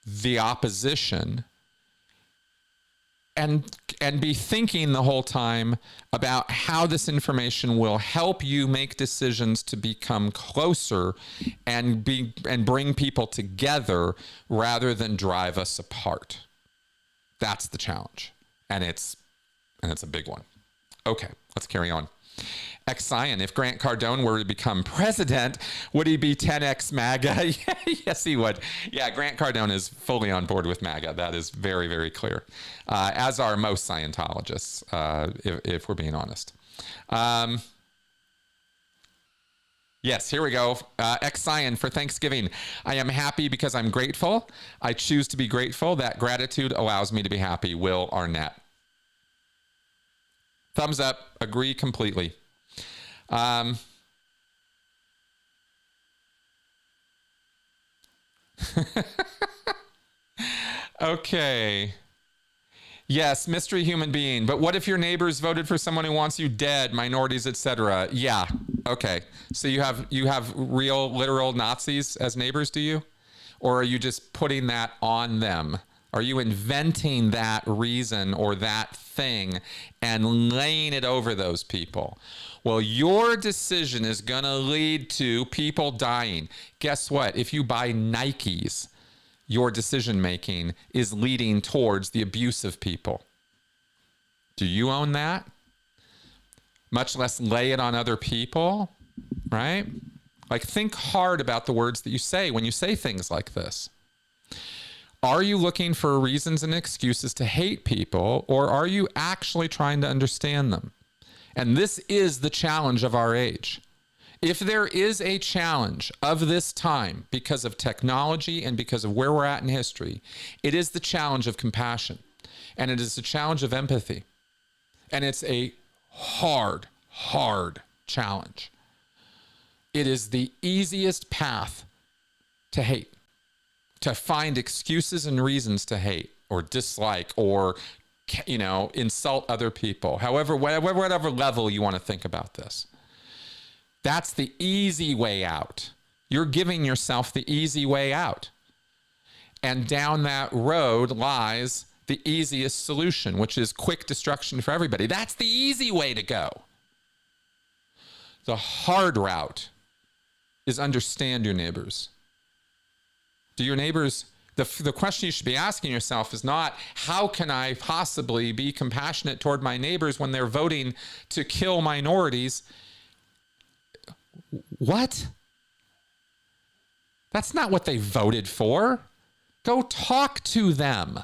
the opposition? And be thinking the whole time about how this information will help you make decisions to become closer and bring people together rather than drive us apart. That's the challenge. And it's a big one. Okay, let's carry on. Ex-Scion, if Grant Cardone were to become president, would he be 10x MAGA? Yes, he would. Yeah, Grant Cardone is fully on board with MAGA. That is very, very clear, as are most Scientologists, if we're being honest. Yes, here we go. Ex-Scion for Thanksgiving. I am happy because I'm grateful. I choose to be grateful. That gratitude allows me to be happy. Will Arnett. Thumbs up. Agree completely. Okay. Yes, mystery human being. But what if your neighbors voted for someone who wants you dead, minorities, etc.? Yeah. Okay. So you have real, literal Nazis as neighbors, do you? Or are you just putting that on them? Are you inventing that reason or that thing and laying it over those people? Well, your decision is going to lead to people dying. Guess what? If you buy Nikes, your decision making is leading towards the abuse of people. Do you own that? Much less lay it on other people, right? Like, think hard about the words that you say when you say things like this. Are you looking for reasons and excuses to hate people, or are you actually trying to understand them? And this is the challenge of our age. If there is a challenge of this time because of technology and because of where we're at in history, it is the challenge of compassion, and it is the challenge of empathy. And it's a hard, hard challenge. It is the easiest path to hate, to find excuses and reasons to hate or dislike or, insult other people. However, whatever level you want to think about this. That's the easy way out. You're giving yourself the easy way out. And down that road lies the easiest solution, which is quick destruction for everybody. That's the easy way to go. The hard route is understand your neighbors. Do your neighbors, the question you should be asking yourself is not, how can I possibly be compassionate toward my neighbors when they're voting to kill minorities? What? That's not what they voted for. Go talk to them.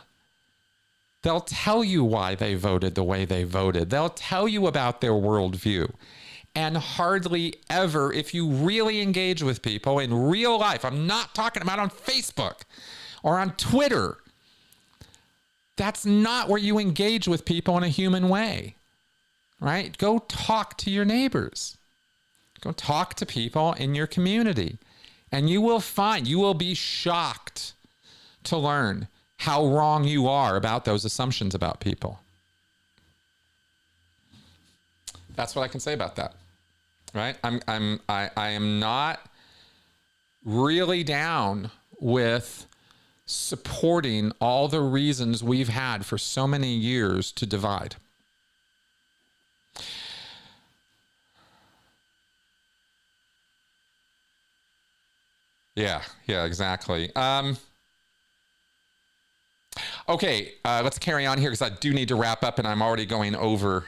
They'll tell you why they voted the way they voted. They'll tell you about their worldview. And hardly ever, if you really engage with people in real life, I'm not talking about on Facebook or on Twitter. That's not where you engage with people in a human way, right? Go talk to your neighbors. Go talk to people in your community, and you will be shocked to learn how wrong you are about those assumptions about people. That's what I can say about that, right? I am not really down with supporting all the reasons we've had for so many years to divide. Yeah, exactly. Okay, let's carry on here because I do need to wrap up and I'm already going over.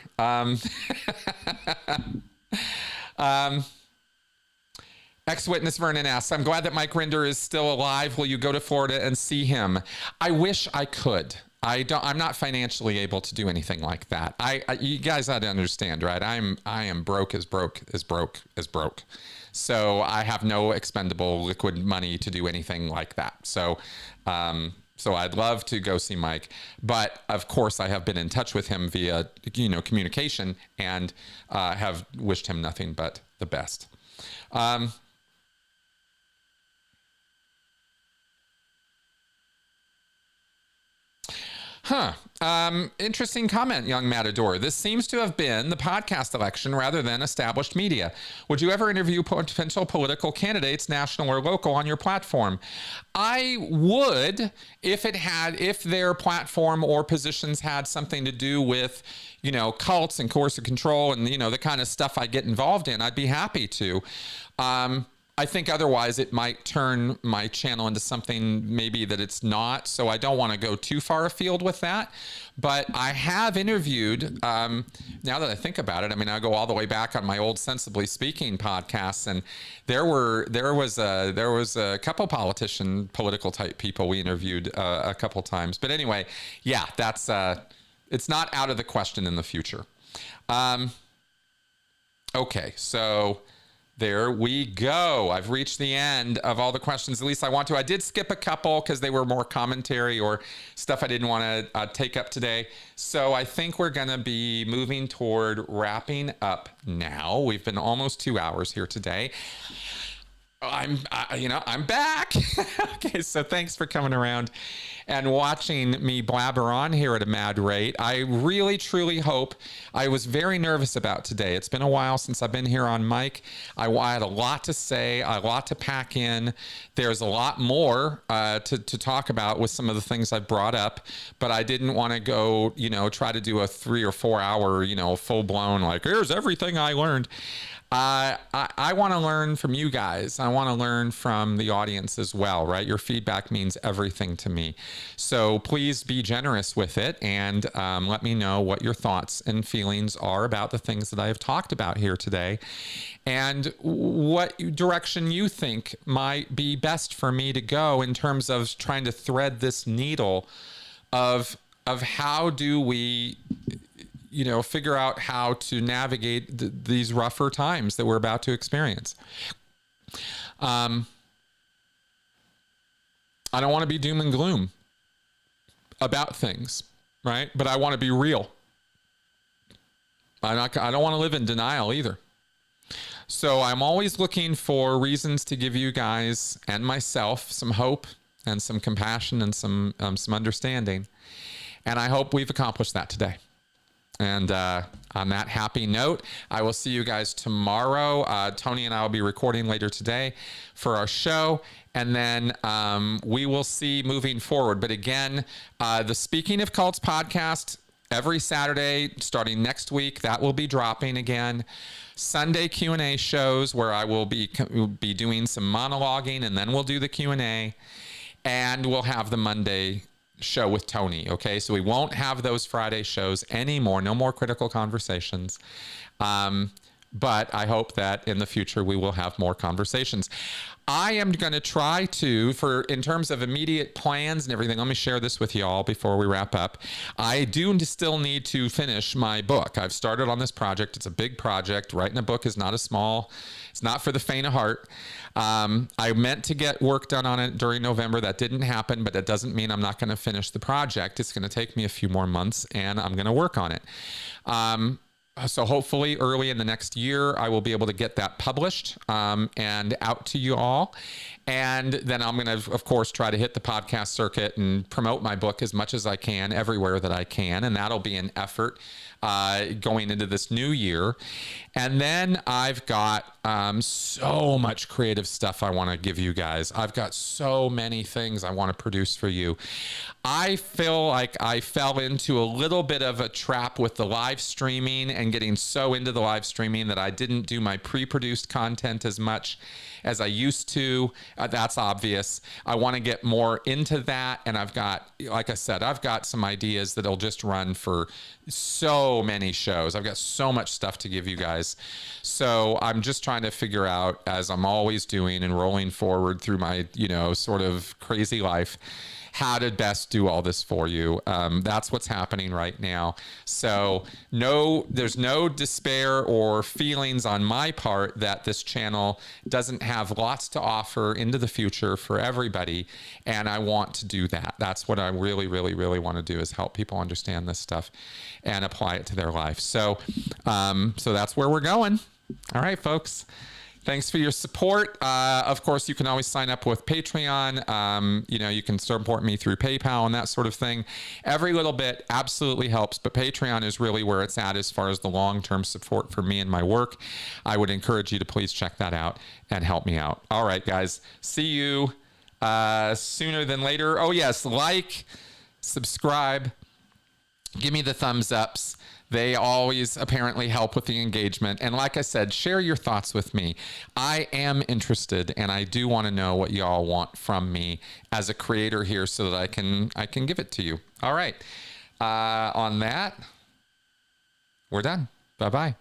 Ex-witness Vernon asks, I'm glad that Mike Rinder is still alive. Will you go to Florida and see him? I wish I could. I'm not financially able to do anything like that. You guys ought to understand, right? I am broke as broke. So I have no expendable liquid money to do anything like that. So I'd love to go see Mike, but of course I have been in touch with him via, communication and have wished him nothing but the best. Interesting comment, young Matador. This seems to have been the podcast election rather than established media. Would you ever interview potential political candidates, national or local, on your platform? I would if their platform or positions had something to do with, cults and coercive control and, the kind of stuff I get involved in. I'd be happy to. I think otherwise it might turn my channel into something maybe that it's not. So I don't want to go too far afield with that. But I have interviewed, now that I think about it, I mean, I go all the way back on my old Sensibly Speaking podcasts, and there was a couple political type people we interviewed a couple times. But anyway, yeah, that's it's not out of the question in the future. Okay, so there we go. I've reached the end of all the questions. At least I want to. I did skip a couple because they were more commentary or stuff I didn't want to take up today. So I think we're going to be moving toward wrapping up now. We've been almost 2 hours here today. I'm back. Okay, so thanks for coming around and watching me blabber on here at a mad rate. I really, truly hope. I was very nervous about today. It's been a while since I've been here on mic. I had a lot to say, a lot to pack in. There's a lot more to talk about with some of the things I've brought up, but I didn't want to go, try to do a 3 or 4 hour, full blown, like, here's everything I learned. I want to learn from you guys. I want to learn from the audience as well, right? Your feedback means everything to me. So please be generous with it and let me know what your thoughts and feelings are about the things that I have talked about here today and what direction you think might be best for me to go in terms of trying to thread this needle of how do we figure out how to navigate these rougher times that we're about to experience. I don't want to be doom and gloom about things, right? But I want to be real. I don't want to live in denial either. So I'm always looking for reasons to give you guys and myself some hope and some compassion and some understanding. And I hope we've accomplished that today. And on that happy note, I will see you guys tomorrow. Tony and I will be recording later today for our show. And then we will see moving forward. But again, the Speaking of Cults podcast, every Saturday starting next week, that will be dropping again. Sunday Q&A shows where I will be doing some monologuing, and then we'll do the Q&A. And we'll have the Monday show with Tony. Okay, so we won't have those Friday shows anymore. No more critical conversations. But I hope that in the future we will have more conversations. I am going to try to, in terms of immediate plans and everything, let me share this with you all before we wrap up. I do still need to finish my book. I've started on this project. It's a big project. Writing a book is not it's not for the faint of heart. I meant to get work done on it during November. That didn't happen, but that doesn't mean I'm not going to finish the project. It's going to take me a few more months, and I'm going to work on it. So hopefully early in the next year, I will be able to get that published and out to you all. And then I'm going to, of course, try to hit the podcast circuit and promote my book as much as I can everywhere that I can. And that'll be an effort going into this new year. And then I've got so much creative stuff I want to give you guys. I've got so many things I want to produce for you. I feel like I fell into a little bit of a trap with the live streaming and getting so into the live streaming that I didn't do my pre-produced content as much as I used to. That's obvious. I want to get more into that. And I've got, like I said, I've got some ideas that'll just run for so many shows. I've got so much stuff to give you guys. So I'm just trying to figure out, as I'm always doing and rolling forward through my, sort of crazy life, how to best do all this for you. That's what's happening right now. So there's no despair or feelings on my part that this channel doesn't have lots to offer into the future for everybody. And I want to do that. That's what I really, really, really want to do, is help people understand this stuff and apply it to their life. So that's where we're going. All right, folks. Thanks for your support. Of course, you can always sign up with Patreon. You can support me through PayPal and that sort of thing. Every little bit absolutely helps, but Patreon is really where it's at as far as the long-term support for me and my work. I would encourage you to please check that out and help me out. All right, guys. See you sooner than later. Oh, yes. Like, subscribe. Give me the thumbs ups. They always apparently help with the engagement. And like I said, share your thoughts with me. I am interested, and I do want to know what y'all want from me as a creator here so that I can give it to you. All right. On that, we're done. Bye-bye.